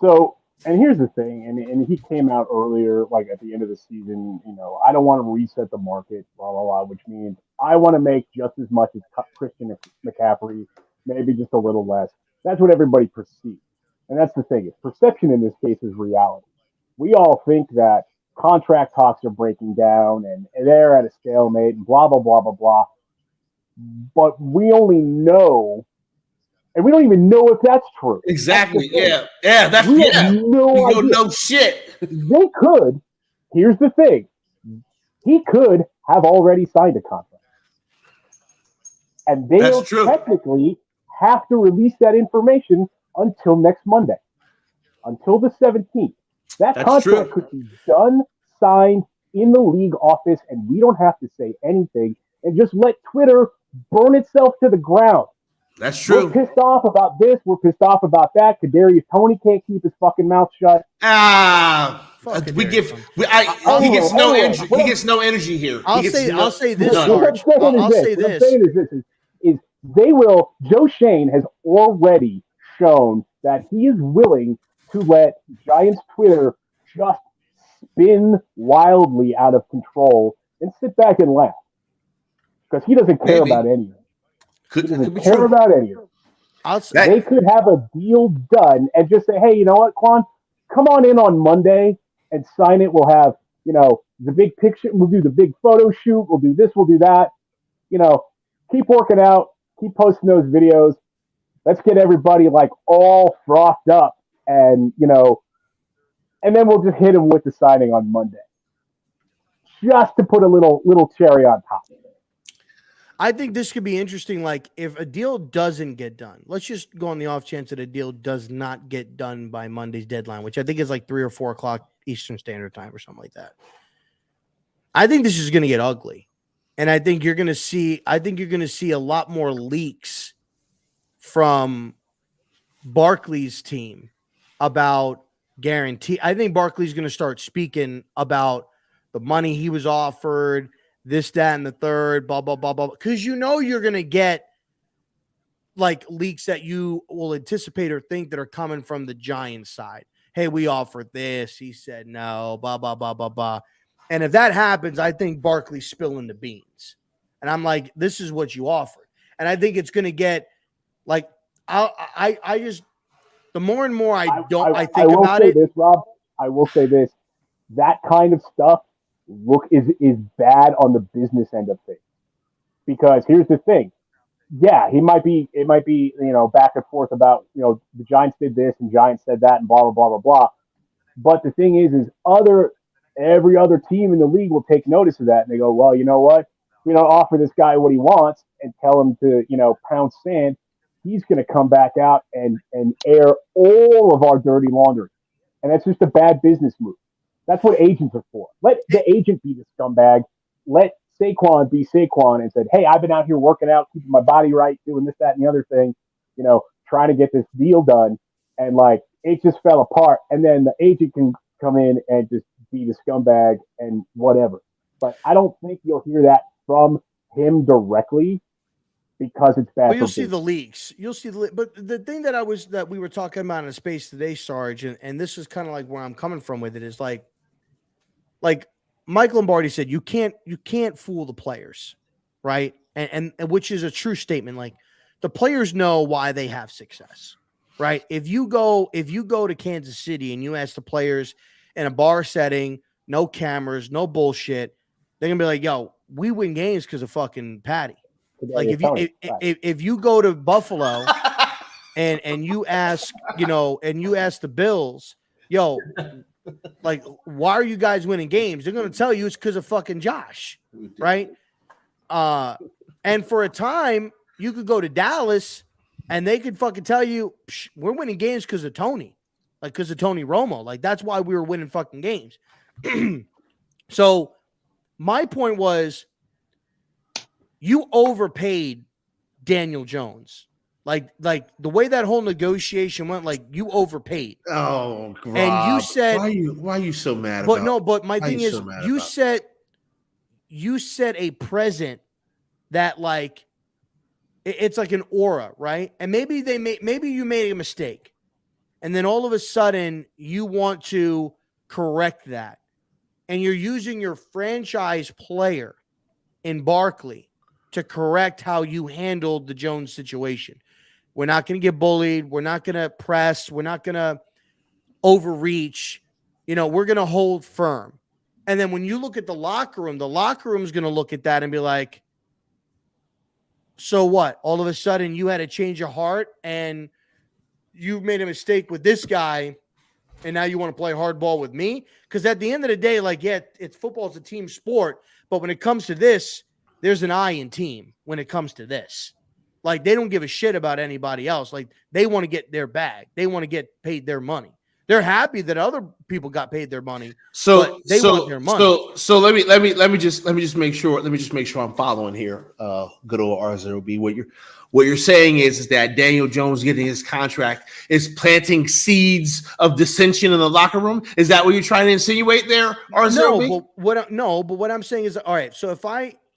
So, and here's the thing, and he came out earlier, like at the end of the season. I don't want to reset the market, blah blah blah, which means I want to make just as much as Christian McCaffrey, maybe just a little less. That's what everybody perceives, and that's the thing. Perception in this case is reality. We all think that contract talks are breaking down and they're at a stalemate and blah, blah, blah, blah, blah. But we only know, and we don't even know if that's true. Exactly. That's We don't know shit. They could. Here's the thing. He could have already signed a contract. And they don't technically have to release that information until next Monday, until the 17th. That's contract could be done, signed in the league office, and we don't have to say anything and just let Twitter burn itself to the ground. That's true. We're pissed off about this. We're pissed off about that. Kadarius Toney can't keep his fucking mouth shut. He gets no energy. He gets no energy here. I'll say this. Joe Shane has already shown that he is willing to let Giants Twitter just spin wildly out of control and sit back and laugh. Because he doesn't care about any of it. He doesn't care about any of it. They could have a deal done and just say, hey, you know what, Quan? Come on in on Monday and sign it. We'll have, the big picture. We'll do the big photo shoot. We'll do this. We'll do that. Keep working out. Keep posting those videos. Let's get everybody like all frothed up. And, and then we'll just hit him with the signing on Monday. Just to put a little cherry on top of it. I think this could be interesting. Like, if a deal doesn't get done, let's just go on the off chance that a deal does not get done by Monday's deadline, which I think is like 3 or 4 o'clock Eastern Standard Time or something like that. I think this is going to get ugly. And I think you're going to see a lot more leaks from Barkley's team about guarantee. I think Barkley's going to start speaking about the money he was offered, this, that, and the third, blah, blah, blah, blah. Because you're going to get like leaks that you will anticipate or think that are coming from the Giants side. Hey, we offered this. He said no, blah, blah, blah, blah, blah. And if that happens, I think Barkley's spilling the beans. And I'm like, this is what you offered. And I think it's going to get like, I just, the more and more I think about it. This, Rob, I will say this. That kind of stuff is bad on the business end of things. Because here's the thing. Yeah, it might be, back and forth about, the Giants did this and Giants said that and blah, blah, blah, blah, blah. But the thing is every other team in the league will take notice of that. And they go, well, you know what? We don't offer this guy what he wants and tell him to, pound sand. He's going to come back out and air all of our dirty laundry. And that's just a bad business move. That's what agents are for. Let the agent be the scumbag. Let Saquon be Saquon and said, hey, I've been out here working out, keeping my body right, doing this, that, and the other thing, trying to get this deal done. And like, it just fell apart. And then the agent can come in and just be the scumbag and whatever. But I don't think you'll hear that from him directly because it's bad But for you'll see business. the leaks. You'll see but the thing that we were talking about in space today, Sarge, and this is kind of like where I'm coming from with it is like Mike Lombardi said, you can't fool the players, right? And which is a true statement. Like the players know why they have success, right? If you go to Kansas City and you ask the players in a bar setting, no cameras, no bullshit, they're gonna be like, "Yo, we win games because of fucking Patty." Like if you go to Buffalo and you ask, and you ask the Bills, yo, like, why are you guys winning games? They're going to tell you it's because of fucking Josh, right? And for a time, you could go to Dallas and they could fucking tell you we're winning games because of Tony, like because of Tony Romo. Like that's why we were winning fucking games. So my point was, you overpaid Daniel Jones. Like the way that whole negotiation went, like you overpaid. Oh, Rob, and you said, why are you so mad? But about, no, but my thing is, so you set a present that like it's like an aura, right? And maybe you made a mistake, and then all of a sudden you want to correct that, and you're using your franchise player in Barkley to correct how you handled the Jones situation. We're not going to get bullied. We're not going to press. We're not going to overreach. We're going to hold firm. And then when you look at the locker room is going to look at that and be like, so what? All of a sudden you had a change of heart and you made a mistake with this guy and now you want to play hardball with me? Because at the end of the day, like, yeah, it's football, it's a team sport. But when it comes to this, there's an I in team when it comes to this. Like, they don't give a shit about anybody else. Like, they want to get their bag. They want to get paid their money. They're happy that other people got paid their money. So they want their money. So let me just make sure I'm following here. Good old RZeroB. What you're saying is that Daniel Jones getting his contract is planting seeds of dissension in the locker room. Is that what you're trying to insinuate there, RZeroB? But what I'm saying is, all right. So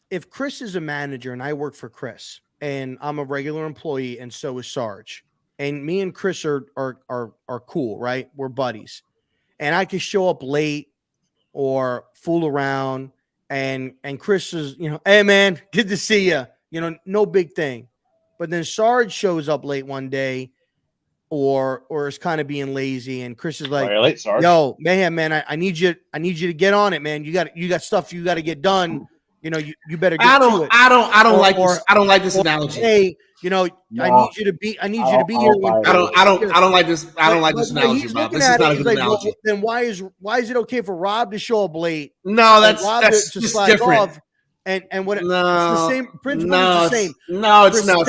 if Chris is a manager and I work for Chris and I'm a regular employee and so is Sarge, and me and Chris are cool, right? We're buddies. And I can show up late or fool around and Chris is, hey man, good to see you. No big thing. But then Sarge shows up late one day or is kind of being lazy and Chris is like, late, Sarge. Yo, man, I need you to get on it, man. You got stuff you got to get done. You better get to it. I don't like this analogy. Hey, I need you to be here. I don't like this. I don't like this analogy, Rob. This is not a good analogy. Well, then why is it okay for Rob to show up late? No, that's different. Off and what? It's the same principle. Is the same. No, it's not.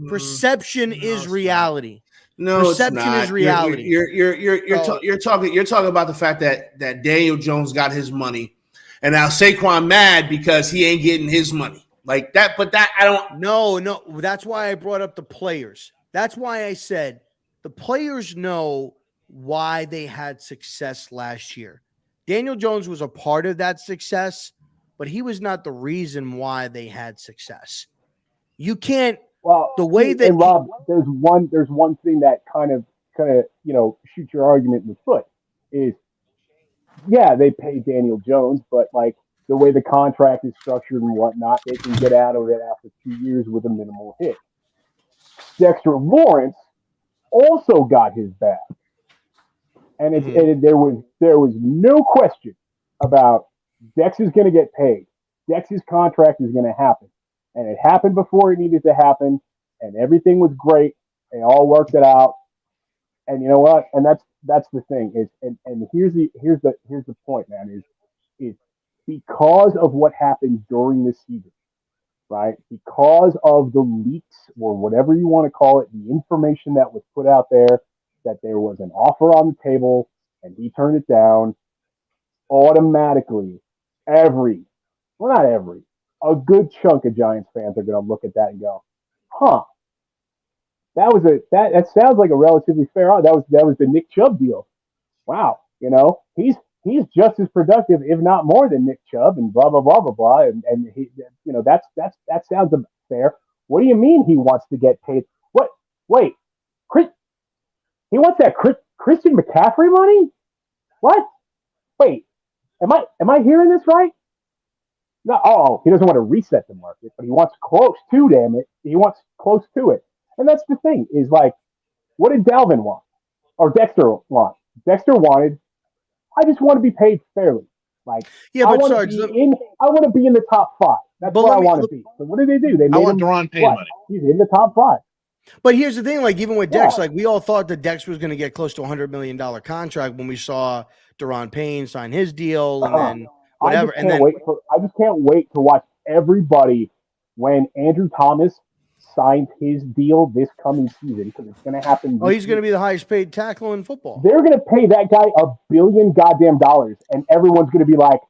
Perception is reality. No, perception is reality. You're talking about the fact that Daniel Jones got his money. And now Saquon mad because he ain't getting his money like that. But that I don't. No. That's why I brought up the players. That's why I said the players know why they had success last year. Daniel Jones was a part of that success, but he was not the reason why they had success. You can't. Well, the way that Rob, there's one thing that kind of shoot your argument in the foot is. Yeah, they pay Daniel Jones, but like the way the contract is structured and whatnot, they can get out of it after 2 years with a minimal hit. Dexter Lawrence also got his bag, and there was no question about Dex is going to get paid. Dex's contract is going to happen, and it happened before it needed to happen, and everything was great. They all worked it out, and you know what? And that's the thing is, and here's the point, man, is because of what happened during the season, right? Because of the leaks or whatever you want to call it, the information that was put out there that there was an offer on the table and he turned it down, automatically a good chunk of Giants fans are going to look at that and go, huh. That sounds like a relatively fair. That was the Nick Chubb deal. Wow, You know, he's just as productive, if not more, than Nick Chubb, and blah blah blah blah blah. And he, you know, that sounds fair. What do you mean he wants to get paid? What? Wait, Chris, he wants that Christian McCaffrey money? What? Wait, am I hearing this right? No, he doesn't want to reset the market, but he wants close to, damn it. He wants close to it. And that's the thing, is like, what did Dalvin want? Or Dexter want? Dexter wanted, I just want to be paid fairly. Like, Yeah, I but want Sarge, to be in the top 5. That's But what I let me- want to be. So what did they do? They made want him Daron Payne money. He's in the top 5. But here's the thing, like even with Dex, Yeah. like we all thought that Dex was going to get close to $100 million contract when we saw Daron Payne sign his deal and then whatever. I just can't wait to watch everybody when Andrew Thomas signs his deal this coming season, because it's going to happen. He's going to be the highest paid tackle in football. They're going to pay that guy $1 billion goddamn dollars, and everyone's going to be like,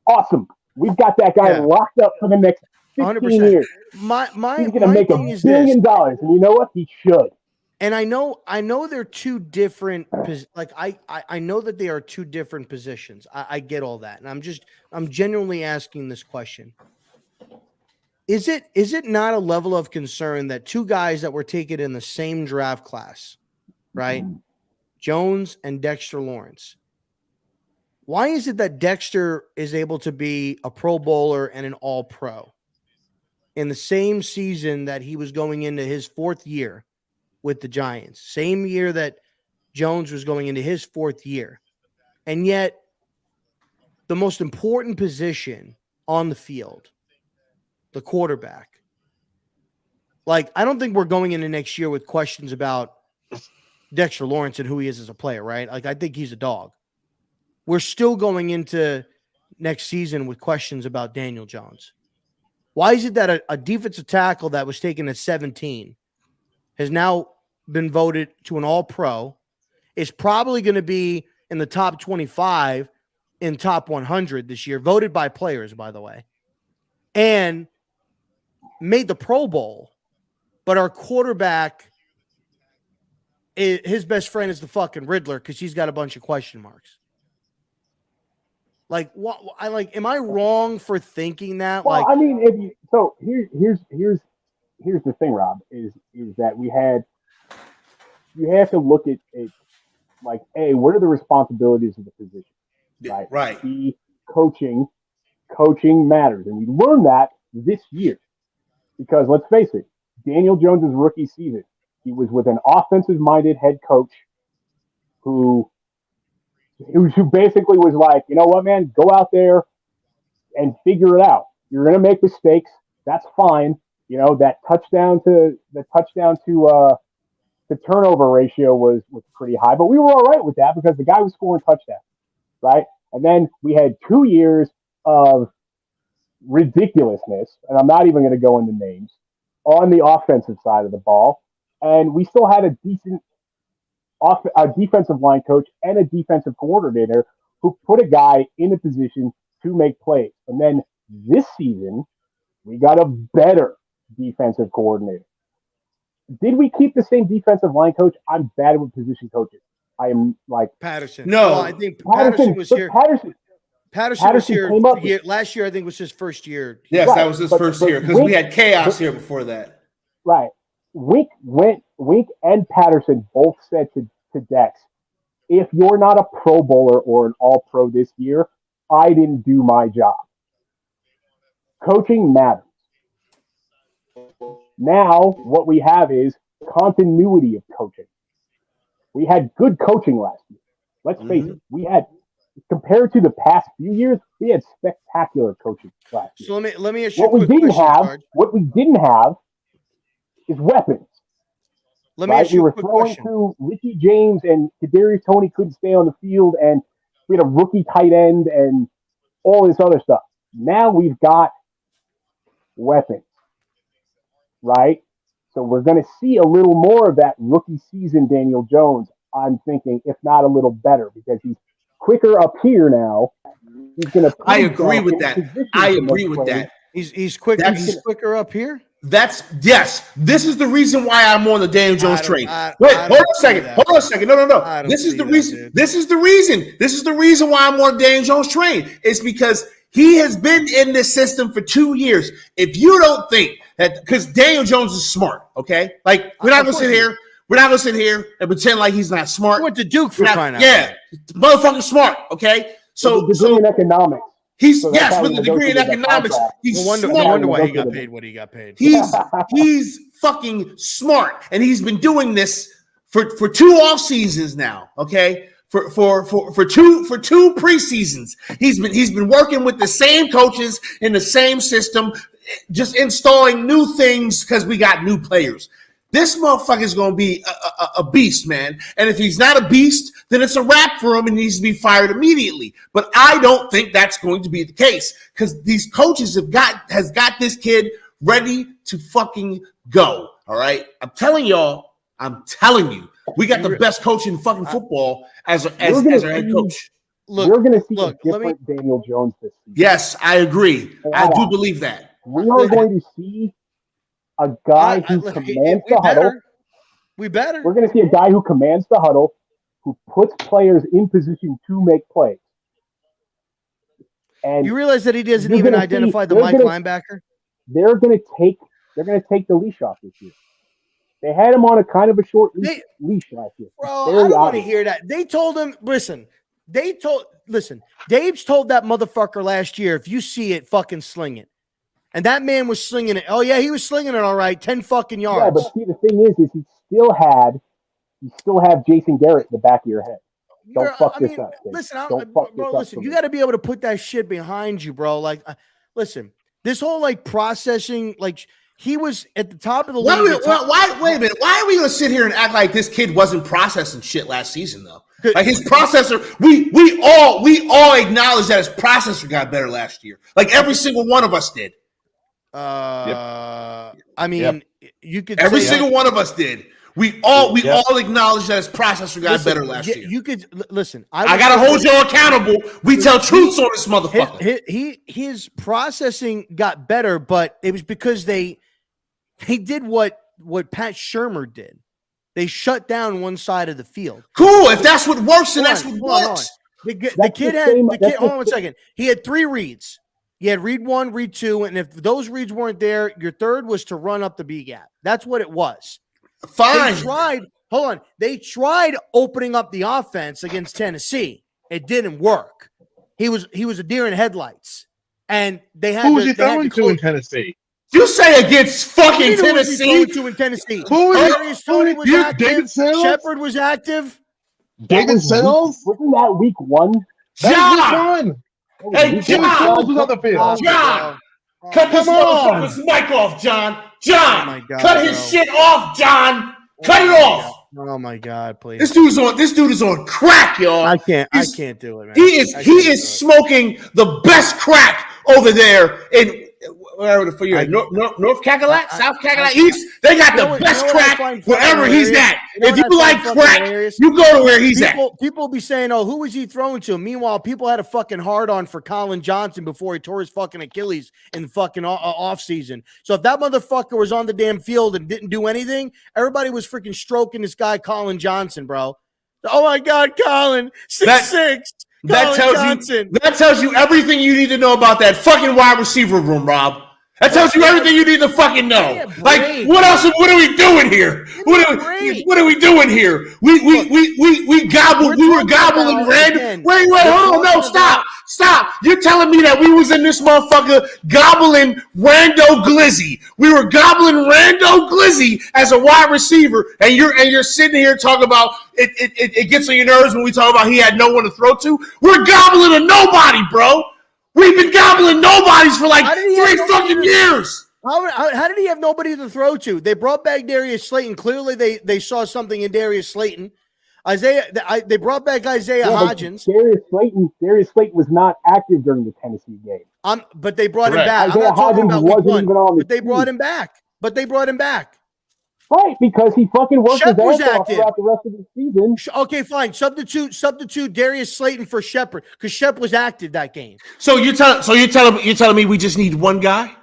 awesome. We've got that guy locked up for the next 15 100%. years. He's going to make $1 billion, and you know what? He should. And I know they're two different. Like I know that they are two different positions. I get all that, and I'm genuinely asking this question. Is it not a level of concern that two guys that were taken in the same draft class, right? Jones and Dexter Lawrence. Why is it that Dexter is able to be a Pro Bowler and an All-Pro in the same season that he was going into his 4th year with the Giants, same year that Jones was going into his 4th year, and yet the most important position on the field, the quarterback. Like, I don't think we're going into next year with questions about Dexter Lawrence and who he is as a player, right? Like, I think he's a dog. We're still going into next season with questions about Daniel Jones. Why is it that a defensive tackle that was taken at 17 has now been voted to an All-Pro, is probably going to be in the top 25 in top 100 this year, voted by players, by the way, and made the Pro Bowl, but our quarterback, his best friend is the fucking Riddler because he's got a bunch of question marks. Like, what? Am I wrong for thinking that? Well, like, I mean, here's the thing, Rob, is that you have to look at like, A, what are the responsibilities of the position? Right. Right. B, coaching matters. And we learned that this year. Because let's face it, Daniel Jones' rookie season, he was with an offensive-minded head coach who basically was like, you know what, man, go out there and figure it out. You're going to make mistakes. That's fine. You know, that touchdown to turnover ratio was pretty high, but we were all right with that because the guy was scoring touchdowns, right? And then we had 2 years of ridiculousness, and I'm not even going to go into names, on the offensive side of the ball, and we still had a defensive line coach and a defensive coordinator who put a guy in a position to make plays. And then this season, we got a better defensive coordinator. Did we keep the same defensive line coach? I'm bad with position coaches. I am like Patterson. No. Well, I think Patterson was here. Patterson was here came up last year. I think was his first year. Yes, Right, that was his but first year because we had chaos here before that. Right. Wink and Patterson both said to Dex, if you're not a Pro Bowler or an All-Pro this year, I didn't do my job. Coaching matters. Now, what we have is continuity of coaching. We had good coaching last year. Let's face it. We had, compared to the past few years, we had spectacular coaching last year. So let me ask you a quick question, Sarge. What we didn't have is weapons. Let me ask We you a were quick throwing question. through Richie James, and Kadarius Toney couldn't stay on the field, and we had a rookie tight end and all this other stuff. Now we've got weapons, right? So we're going to see a little more of that rookie season Daniel Jones, I'm thinking, if not a little better, because he's quicker up here now. He's going to. I agree with that. I agree with that. He's quicker up here. Yes. This is the reason why I'm on the Daniel Jones train. Wait, hold on a second. No. This is the reason. This is the reason. This is the reason why I'm on the Daniel Jones train. It's because he has been in this system for 2 years. If you don't think that, because Daniel Jones is smart, okay? Like we're not gonna sit here. We're not gonna sit here and pretend like he's not smart. He went to Duke for crying out loud. Yeah, motherfucking smart, okay? So in economics. He's with a degree in economics. He's no wonder why he got paid what he got paid. He's fucking smart, and he's been doing this for 2 off seasons now. Okay, for two preseasons. He's been working with the same coaches in the same system, just installing new things because we got new players. This motherfucker is going to be a beast, man. And if he's not a beast, then it's a wrap for him and he needs to be fired immediately. But I don't think that's going to be the case because these coaches has got this kid ready to fucking go. All right, I'm telling you, we got the best coach in fucking football as our head coach. We're going to see a different Daniel Jones this season. Yes, I agree. I do believe that. We are going to see a guy who commands the huddle. We better. We're going to see a guy who commands the huddle, who puts players in position to make plays. And you realize that he doesn't even identify the Mike linebacker? They're going to take the leash off this year. They had him on a kind of a short leash last year. Bro, I don't want to hear that. They told him, listen, Dave's told that motherfucker last year, if you see it, fucking sling it. And that man was slinging it. Oh, yeah, he was slinging it all right, 10 fucking yards. Yeah, but see, the thing is you still have Jason Garrett in the back of your head. Don't fuck this up. Listen, you got to be able to put that shit behind you, bro. Like, listen, this whole, like, processing, like, he was at the top of the league. Wait a minute. Why are we going to sit here and act like this kid wasn't processing shit last season, though? Like his processor, we all acknowledge that his processor got better last year. Like every single one of us did. I mean, you could every single one of us did. We all acknowledge that his processor got better last year. You could listen. I gotta hold you accountable. We tell truths on this motherfucker. His processing got better, but it was because they did what Pat Shurmur did. They shut down one side of the field. Cool. If that's what works, then that's what works. The kid had. Hold on 1 second. He had 3 reads. You had read 1, read 2, and if those reads weren't there, your third was to run up the B gap. That's what it was. Fine. They tried opening up the offense against Tennessee. It didn't work. He was a deer in headlights, and they had. Who was he throwing to in Tennessee? You say against fucking Tennessee? To in Tennessee. Who Tony was active. David Sills? Shepard was active. David Sills? Wasn't that week 1? John! Hey, John! Was on the field. John! Cut this motherfucker's mic off, John! John! Oh my God, cut his shit off, John! Cut it off! Oh my God, please. This dude is on crack, y'all. I can't do it, man. He is smoking the best crack over there in wherever for you, North Cackalack, South Cackalack, East. They got the best crack wherever he's at. If you like crack, you go to where he's at. People be saying, "Oh, who was he throwing to?" Meanwhile, people had a fucking hard on for Colin Johnson before he tore his fucking Achilles in the fucking off season. So if that motherfucker was on the damn field and didn't do anything, everybody was freaking stroking this guy Colin Johnson, bro. Oh my God, Colin, 6'6". That tells you everything you need to know about that fucking wide receiver room, Rob. That tells you everything you need to fucking know. Like, what else? What are we doing here? What are we doing here? We gobbled. We were gobbling red. Wait, hold on, no, stop. You're telling me that we was in this motherfucker gobbling Rando Glizzy. We were gobbling Rando Glizzy as a wide receiver, and you're sitting here talking about it gets on your nerves when we talk about he had no one to throw to. We're gobbling a nobody, bro. We've been gobbling nobodies for like 3 fucking years. How did he have nobody to throw to? They brought back Darius Slayton. Clearly, they saw something in Darius Slayton. They brought back Isaiah Hodgins. Darius Slayton was not active during the Tennessee game. But they brought him back. Isaiah Hodgins wasn't even on the But they brought him back. Right, because he fucking worked his ass off throughout the rest of the season. Okay, fine. Substitute Darius Slayton for Shepard because Shep was active that game. So you're telling me we just need one guy?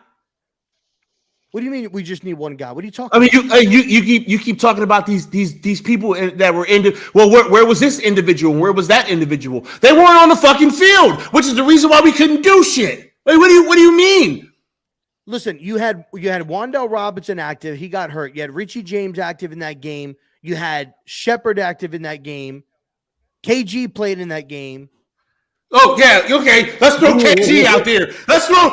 What do you mean we just need one guy? What are you talking I mean, about? you keep talking about these people that were in. Well, where was this individual? Where was that individual? They weren't on the fucking field, which is the reason why we couldn't do shit. Like, what do you mean? Listen, you had Wan'Dale Robinson active. He got hurt. You had Richie James active in that game. You had Shepard active in that game. KG played in that game. Oh yeah, okay. Let's throw KG out there. Let's throw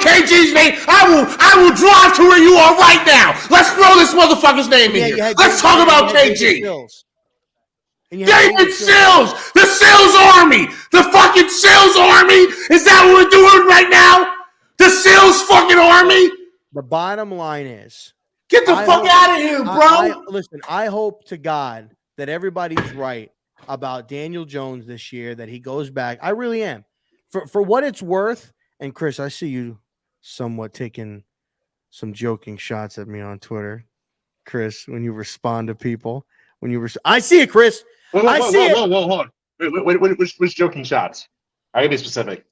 KG's name. I will drive to where you are right now. Let's throw this motherfucker's name in here. Let's talk about KG. David Sills, the Sills Army, the fucking Sills Army. Is that what we're doing right now? The Sills fucking Army. The bottom line is, get the fuck out of here, bro. Listen, I hope to God that everybody's right about Daniel Jones this year, that he goes back. I really am. For what it's worth, and Chris, I see you somewhat taking some joking shots at me on Twitter. Chris, when you respond to people, I see it, Chris. I see it. Hold on. Wait, which joking shots? I gotta be specific.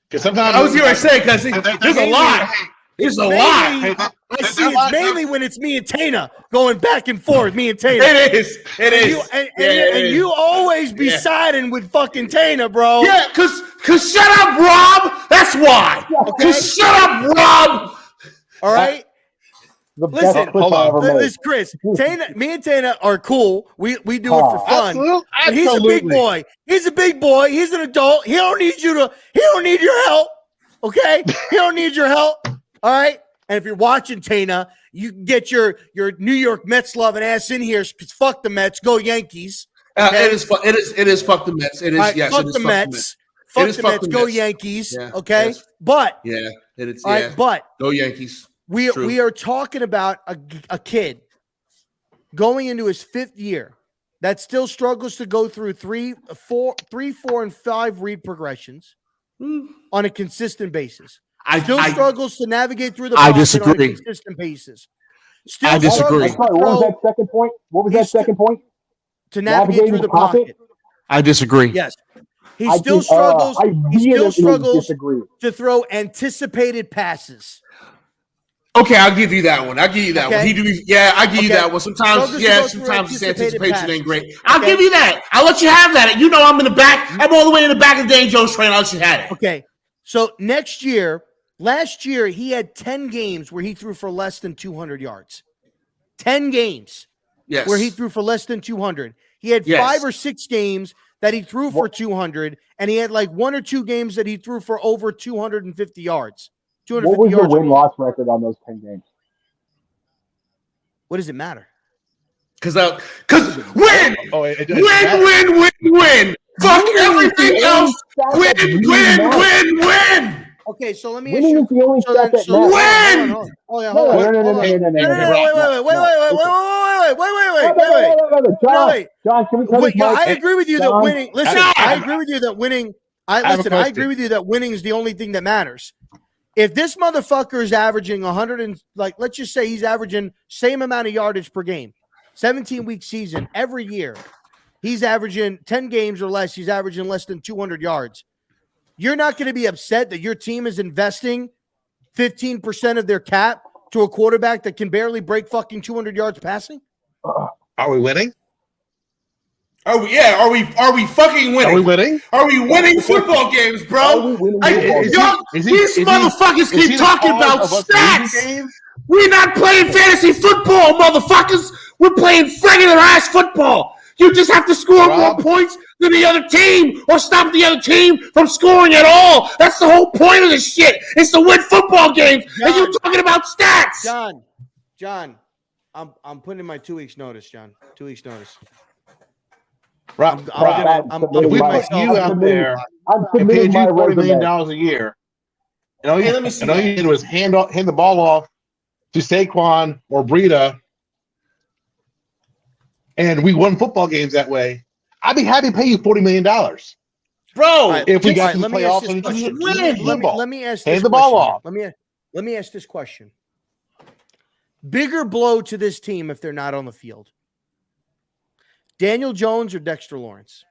Because sometimes I was going to say, because there's a lot. There's a lot. I see it's mainly when it's me and Tana going back and forth. Me and Tana. It is. And you always be siding with fucking Tana, bro. Yeah, cause shut up, Rob. That's why. Cause shut up, Rob. All right. Listen, hold on. Listen, Chris. Me and Tana are cool. We do it for fun. But he's a big boy. He's a big boy. He's an adult. He don't need your help. Okay? He don't need your help. All right. And if you're watching Tana, you can get your New York Mets loving ass in here because fuck the Mets, go Yankees. Okay? It is fuck the Mets. It is right, yes. Fuck it is the Mets. Fuck the Mets, go Yankees. Yeah, okay. yes. But yeah, it is. All right, but go Yankees. We are talking about a kid going into his 5th year that still struggles to go through 3, 4, and 5 read progressions on a consistent basis. Still struggles to navigate through the pocket on a consistent basis. I disagree. What was that second point? To navigate through the pocket. I disagree. Yes. He still struggles to throw anticipated passes. Okay, I'll give you that one. I'll give you that one. I give you that one. Sometimes his anticipation ain't great. I'll give you that. I'll let you have that. You know I'm in the back. I'm all the way in the back of the Daniel Jones train. I'll let you have it. Okay. So last year, he had 10 games where he threw for less than 200 yards. 10 games where he threw for less than 200. He had 5 or 6 games that he threw for 200, and he had like 1 or 2 games that he threw for over 250 yards. What was the win-loss record on those 10 games? What does it matter? Because win! Win! Fuck everything else! Win! Okay, so let me ask you. Win! Oh yeah, hold on. Wait. John, can we cut this I agree with you that winning. Listen, I agree with you that winning. I agree with you that winning is the only thing that matters. If this motherfucker is averaging 100 and let's just say he's averaging same amount of yardage per game, 17-week season every year, he's averaging 10 games or less. He's averaging less than 200 yards. You're not going to be upset that your team is investing 15% of their cap to a quarterback that can barely break fucking 200 yards passing? Are we winning? Are we fucking winning? Are we winning? Are we winning football games, bro? These motherfuckers keep talking about stats. We're not playing fantasy football, motherfuckers. We're playing regular ass football. You just have to score more points than the other team or stop the other team from scoring at all. That's the whole point of this shit. It's to win football games. And you're talking about stats. John, I'm putting in my 2 weeks notice, John. 2 weeks notice. I'm putting you out there and paid you $40 million a year. And all you did was hand the ball off to Saquon or Breida, and we won football games that way. I'd be happy to pay you $40 million. Bro, if we got to the playoffs and let me ask this hand the ball off. Let me ask this question. Bigger blow to this team if they're not on the field. Daniel Jones or Dexter Lawrence?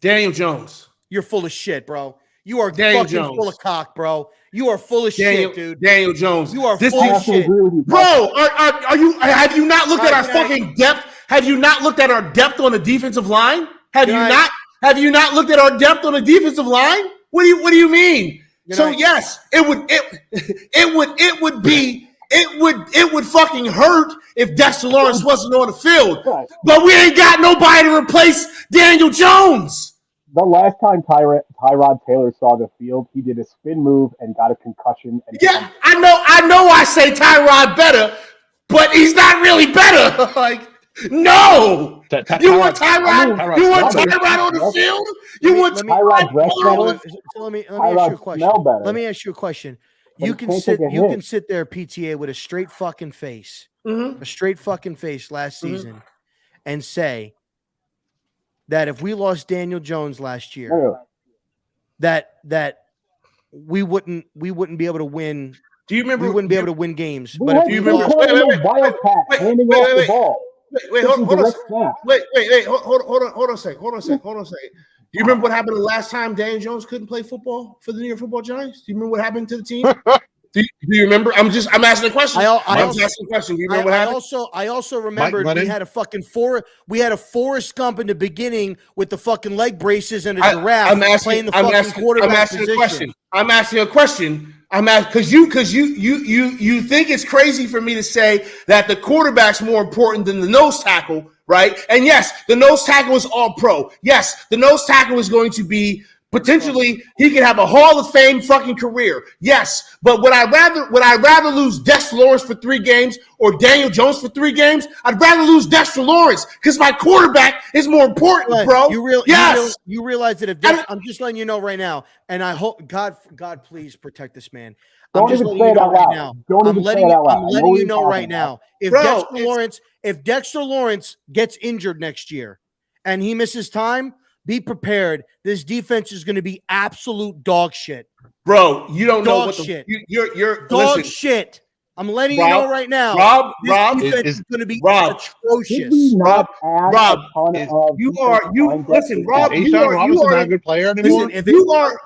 Daniel Jones. You're full of shit, bro. You are Daniel fucking Jones. full of cock, bro. You are full of shit, dude. Daniel Jones. You are full of shit. Bro, are you? Have you not looked at our fucking depth? Have you not looked at our depth on the defensive line? Have you not? Have you not looked at our depth on the defensive line? What do you mean? So yes, it would fucking hurt if Dexter Lawrence wasn't on the field. But we ain't got nobody to replace Daniel Jones. The last time Tyrod Taylor saw the field, he did a spin move and got a concussion. And yeah, I know. I say Tyrod better, but he's not really better. Like, no, you want Tyrod? You want Tyrod on the field? You want Tyrod on the field? Let me ask you a question. Let me ask you a question. You can sit there, PTA, with a straight fucking face, last season, and say that if we lost Daniel Jones last year, that we wouldn't be able to win. Do you remember? We wouldn't be able to win games. But if you remember, hold on a second. Do you remember what happened the last time Daniel Jones couldn't play football for the New York Football Giants? Do you remember what happened to the team? Do you remember? I'm asking a question. I'm asking a question. Do you remember what happened? I also remember we had a Forrest Gump in the beginning with the fucking leg braces and a giraffe playing the fucking quarterback position. I'm asking a question. Because you think it's crazy for me to say that the quarterback's more important than the nose tackle, right? And yes, the nose tackle is all pro. Yes, the nose tackle is going to be potentially, he could have a Hall of Fame fucking career. Yes, but would I rather lose Dexter Lawrence for 3 games or Daniel Jones for 3 games? I'd rather lose Dexter Lawrence because my quarterback is more important, bro. You realize that I'm just letting you know right now, and I hope God, please protect this man. I'm just letting you know right now. I'm letting you know right now. If Dexter Lawrence gets injured next year and he misses time, be prepared. This defense is going to be absolute dog shit. Bro, you don't know what shit. You're dog shit. I'm letting you know right now. Rob is going to be atrocious. Rob, you are not a good player anymore.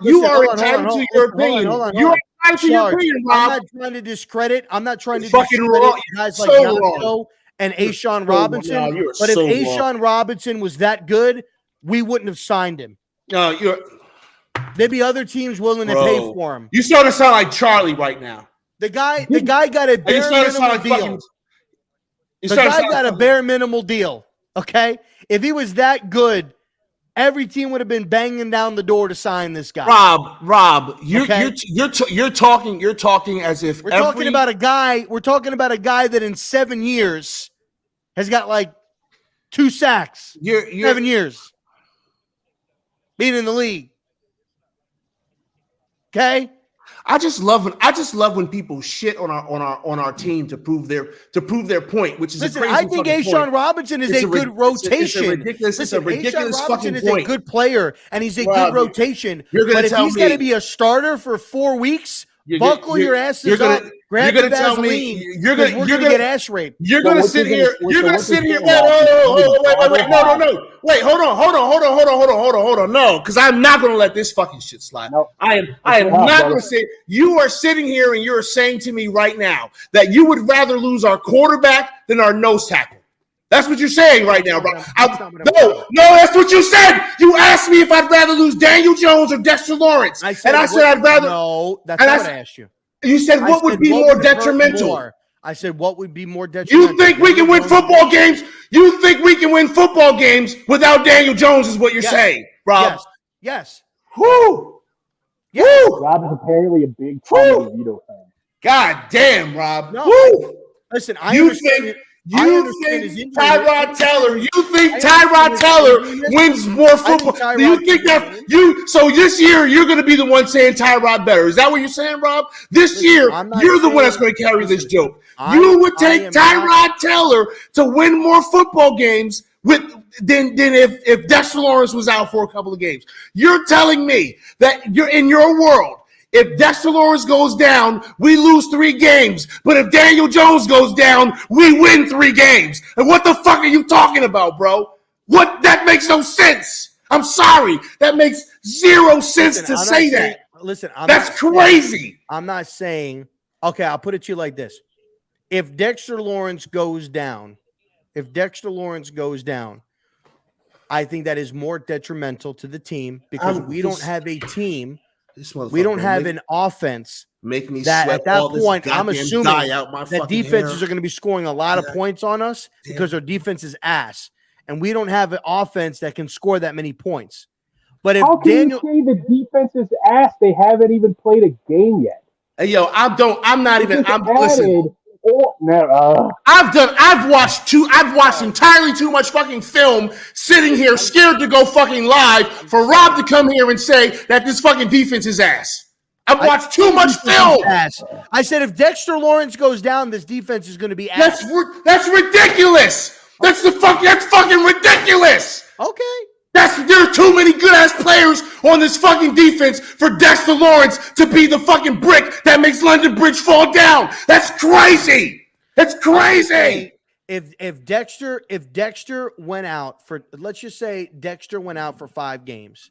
You are entitled to your opinion. You are entitled to your opinion, Rob. I'm not trying to discredit guys like Yamato and A'Shawn Robinson. But if A'Shawn Robinson was that good, we wouldn't have signed him. No, there'd be other teams willing to pay for him. You starting to sound like Charlie right now. The guy got a bare minimal deal. The guy got a bare minimal deal. Okay, if he was that good, every team would have been banging down the door to sign this guy. Rob, you're talking as if we're talking about a guy. We're talking about a guy that in 7 years has got like 2 sacks. 7 years. Being in the league. Okay? I just love when people shit on our team to prove their point, which is listen. I think A'Shawn Robinson is a good rotation. It's a ridiculous fucking point. Is a good player, and he's a good rotation. But if he's going to be a starter for 4 weeks, buckle your asses up. Grab the Vaseline. You're gonna get ass raped. You're gonna sit here. Wait, no. Wait, hold on. No, because I'm not gonna let this fucking shit slide. No, I am not gonna say. You are sitting here and you're saying to me right now that you would rather lose our quarterback than our nose tackle. That's what you're saying right now, bro. No, that's what you said. You asked me if I'd rather lose Daniel Jones or Dexter Lawrence, and I said I'd rather. No, that's not what I asked you. You said what would be more detrimental? I said what would be more detrimental? You think we can win football games? You think we can win football games without Daniel Jones is what you're saying, Rob? Yes. Whoo! Yes. Woo! Rob is apparently a big Tommy DeVito fan. God damn, Rob. No. Woo! Listen, You think Tyrod Taylor wins more football? You think that so this year you're going to be the one saying Tyrod better? Is that what you're saying, Rob? This year you're the one that's going to carry this joke. You would take Tyrod Taylor to win more football games than if Dexter Lawrence was out for a couple of games. You're telling me that you're in your world. If Dexter Lawrence goes down, we lose 3 games. But if Daniel Jones goes down, we win 3 games. And what the fuck are you talking about, bro? That makes no sense. I'm sorry. That makes zero sense to say that. Listen, that's crazy. I'm not saying, okay, I'll put it to you like this. If Dexter Lawrence goes down, I think that is more detrimental to the team because we don't have a team. We don't have an offense. Make me that sweat at that all point, this I'm assuming out my that defenses are going to be scoring a lot of points on us because our defense is ass. And we don't have an offense that can score that many points. But if how can you say the defense is ass? They haven't even played a game yet. Hey, yo, I'm not even. Listen. I've watched entirely too much fucking film sitting here scared to go fucking live for Rob to come here and say that this fucking defense is ass. I've watched too much film. I said if Dexter Lawrence goes down, this defense is going to be ass. That's ridiculous. That's fucking ridiculous. Okay. There are too many good ass players on this fucking defense for Dexter Lawrence to be the fucking brick that makes London Bridge fall down. That's crazy. That's crazy. If Dexter went out for, let's just say Dexter went out for 5 games.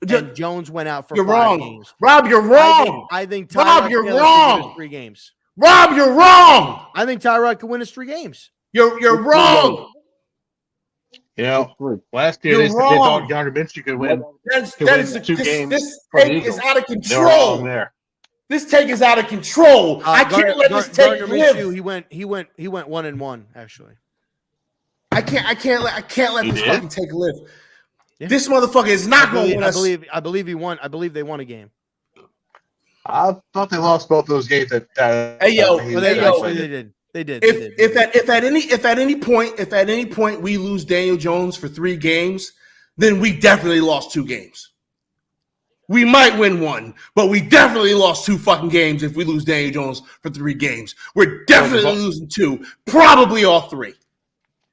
And Jones went out for 5 games. Rob, you're wrong. I think Rob, you're wrong. 3 games. Rob, you're wrong. I think Tyrod could win us 3 games. You're wrong. You know, last year they thought Gardner Minshew could win. That is 2 games. This take is out of control. This take is out of control. I can't let this take live. He went 1-1 actually. I can't let this fucking take live. Yeah. This motherfucker is not going to win us. I believe he won. I believe they won a game. I thought they lost both those games. They did. If at any point we lose Daniel Jones for 3 games, then we definitely lost 2 games. We might win 1, but we definitely lost 2 fucking games if we lose Daniel Jones for 3 games. We're definitely losing 2, probably all 3.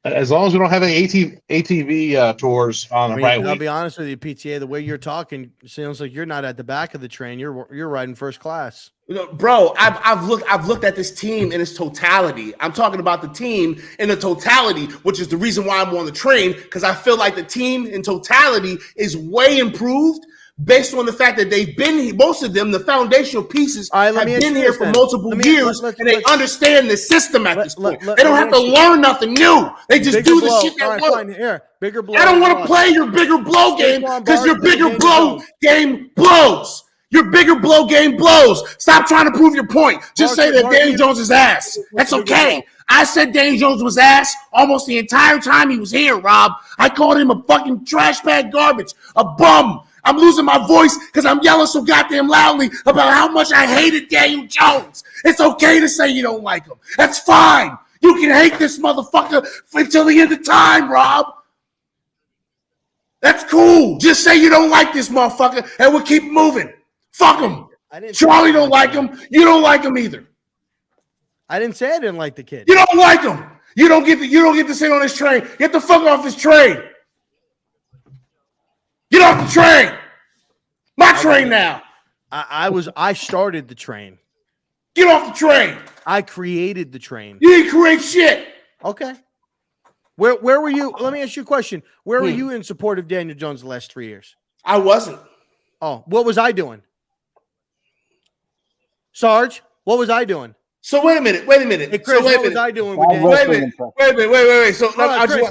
As long as we don't have any ATV tours on the right week. I'll be honest with you, PTA. The way you're talking sounds like you're not at the back of the train. You're riding first class. Bro, I've looked at this team in its totality. I'm talking about the team in the totality, which is the reason why I'm on the train, because I feel like the team in totality is way improved based on the fact that they've been here, most of them, the foundational pieces, have been here for multiple years, and they understand the system at this point. They don't have to learn nothing new. They just do the shit that works. Bigger blow. I don't want to play your bigger blow game because your bigger blow game blows. Your bigger blow game blows. Stop trying to prove your point. Just say that Daniel Jones is ass. That's okay. I said Daniel Jones was ass almost the entire time he was here, Rob. I called him a fucking trash bag garbage, a bum. I'm losing my voice because I'm yelling so goddamn loudly about how much I hated Daniel Jones. It's okay to say you don't like him. That's fine. You can hate this motherfucker until the end of time, Rob. That's cool. Just say you don't like this motherfucker and we'll keep moving. Fuck him. Charlie don't like him. You don't like him either. I didn't say I didn't like the kid. You don't like him. You don't get to sit on this train. Get the fuck off this train. Get off the train. My train now. I started the train. Get off the train. I created the train. You didn't create shit. Okay. Where were you? Let me ask you a question. Where were you in support of Daniel Jones the last 3 years? I wasn't. Oh, what was I doing? Sarge, what was I doing? So wait a minute. Hey, Chris, what was I doing with Daniel? Wait a minute. So Chris,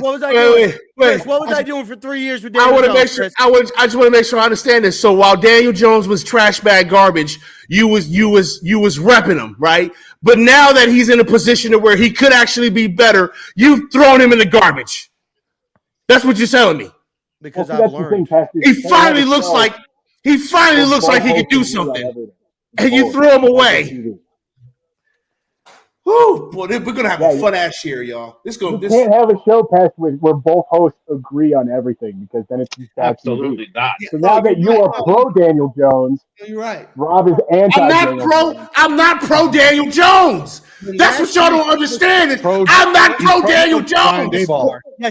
what was I doing? Chris, what was I doing for 3 years with Daniel Jones? I just want to make sure I understand this. So while Daniel Jones was trash bag garbage, you was repping him, right? But now that he's in a position where he could actually be better, you've thrown him in the garbage. That's what you're telling me. Because I've learned. He finally looks like he could do something, and you throw him away. Woo, boy, we're gonna have a fun ass year, y'all. Can't have a show past where both hosts agree on everything because then it's absolutely not. So now that you are pro Daniel Jones, you're right. Rob is anti. I'm not pro Daniel Jones. That's what y'all don't understand. I'm not pro Daniel Jones.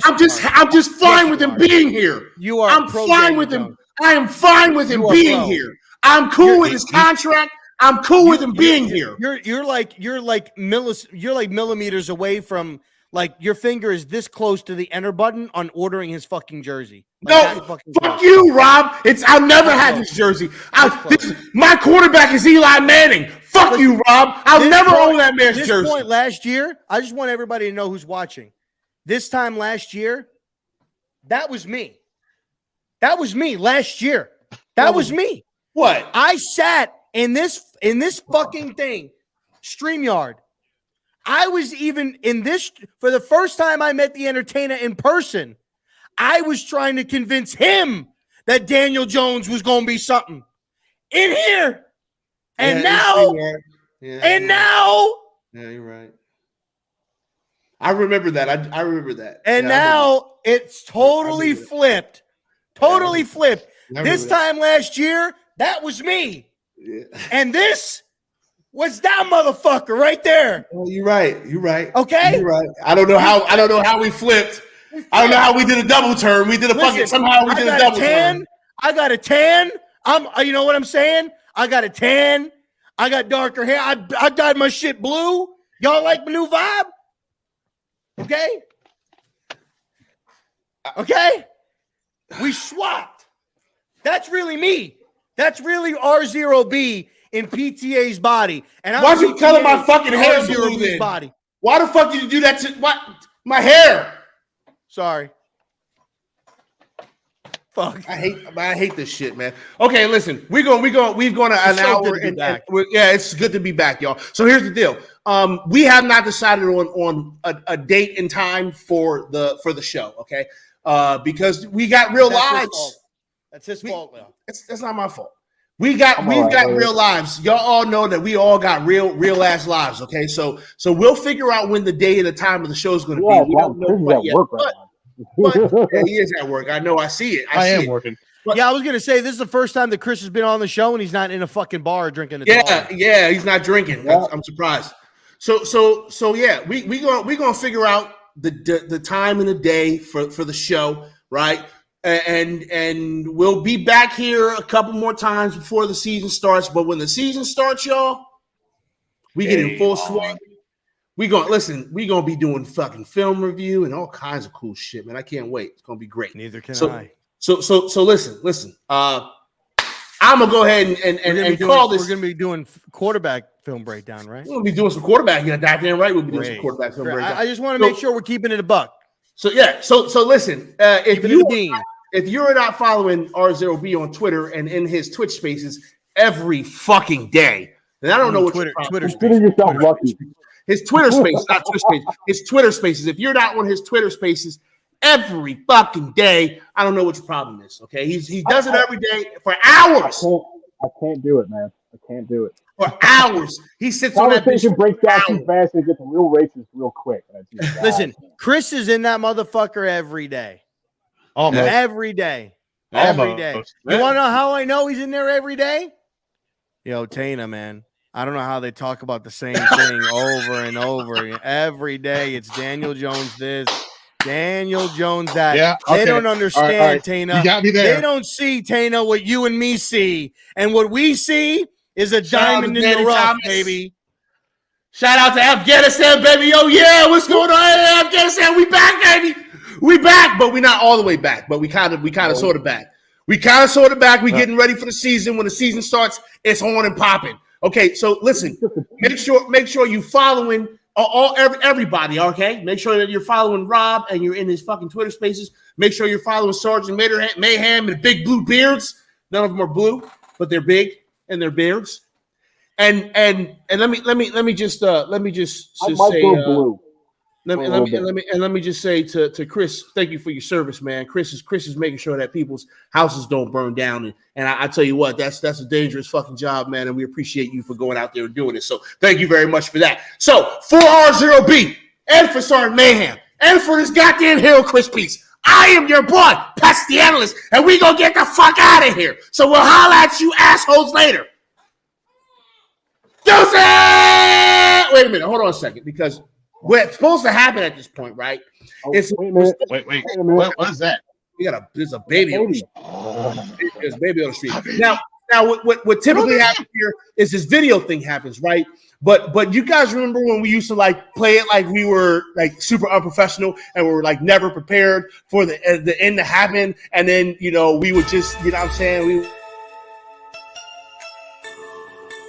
I'm just fine with him being here. I'm fine with him. I am fine with him being here. I'm cool with his contract. I'm cool with him being here. You're like millimeters away from like your finger is this close to the enter button on ordering his fucking jersey. Like, no, fuck you, Rob. I'll never have this jersey. My quarterback is Eli Manning. Fuck you, Rob. I'll never own that man's jersey. This point last year, I just want everybody to know who's watching. This time last year, that was me. That was me last year. That was me. What? I sat in this fucking thing, StreamYard. I was even in this for the first time I met the entertainer in person. I was trying to convince him that Daniel Jones was going to be something in here. And now, now. Yeah, you're right. I remember that. I remember that. And now it's totally flipped. Totally flipped. This time last year, that was me. Yeah. And this was that motherfucker right there. Oh, you're right. You're right. Okay. You're right. I don't know how we flipped. I don't know how we did a double turn. We did a fucking somehow we did a double turn. I got a tan. You know what I'm saying? I got a tan. I got darker hair. I dyed my shit blue. Y'all like my new vibe? Okay. Okay. We swapped. That's really me. That's really RZeroB in PTA's body. And why'd you color my fucking hair blue then? Body. Why the fuck did you do that to my hair? Sorry. Fuck. I hate this shit, man. Okay, listen, we've gone an hour and yeah, it's good to be back, y'all. So here's the deal. We have not decided on a date and time for the show, okay? Because we got real lives. That's his fault, now. That's not my fault. We've got real lives. Y'all all know that we all got real ass lives, okay? So we'll figure out when the day and the time of the show is going to be. We don't know quite yet. But yeah, he is at work. I know. I see it. I am working. But, yeah, I was gonna say this is the first time that Chris has been on the show and he's not in a fucking bar drinking. Yeah, he's not drinking. Yeah. I'm surprised. So yeah, we gonna figure out the time and the day for the show, right? And we'll be back here a couple more times before the season starts. But when the season starts, y'all, we get in full swing. We gonna be doing fucking film review and all kinds of cool shit, man. I can't wait. It's gonna be great. Neither can I. So listen. I'm gonna go ahead and call this. We're gonna be doing quarterback film breakdown, right? We're gonna be doing some quarterback. Yeah, goddamn right. We'll be doing some quarterback film breakdown. I just want to make sure we're keeping it a buck. So yeah. So listen. If you're not following RZeroB on Twitter and in his Twitch Spaces every fucking day, then I don't know what Twitter consider yourself lucky. His Twitter Spaces, not Twitch Spaces. His Twitter Spaces. If you're not on his Twitter Spaces every fucking day, I don't know what your problem is. Okay, he does it every day for hours. I can't do it, man. I can't do it for hours. He sits on that bitch. Breaks down too fast and gets real racist real quick. Listen, Chris is in that motherfucker every day. Almost every day. Every day. You want to know how I know he's in there every day? Yo, Tana, man. I don't know how they talk about the same thing over and over. Every day it's Daniel Jones this, Daniel Jones that. Yeah, okay. They don't understand, all right. Tana. You got me there. They don't see, Tana, what you and me see. And what we see is a diamond in the rough, baby. Shout out to Afghanistan, baby. Oh, yeah. What's going on in Afghanistan? We back, baby. We back, but we're not all the way back. But we kind of sort of back. We kind of sort of back. We're getting ready for the season. When the season starts, it's on and popping. Okay, so listen, make sure you following everybody, okay? Make sure that you're following Rob and you're in his fucking Twitter Spaces. Make sure you're following Sergeant Mayhem and the big blue beards. None of them are blue, but they're big and they're beards. And let me just say blue. Let me just say to Chris, thank you for your service, man. Chris is making sure that people's houses don't burn down, and I tell you what, that's a dangerous fucking job, man. And we appreciate you for going out there and doing it. So thank you very much for that. So for RZeroB and for Sergeant Mayhem and for this goddamn Hero Chris piece, I am your boy, Pest the Analyst, and we gonna get the fuck out of here. So we'll holler at you assholes later. Deuces! Wait a minute, hold on a second, because what's supposed to happen at this point, right? Wait a minute. What is that? There's a baby on the street. There's a baby on the street. Now, Now, what typically happens here is this video thing happens, right? But you guys remember when we used to like play it like we were like super unprofessional and we were like never prepared for the end to happen, and then we would just, you know what I'm saying, we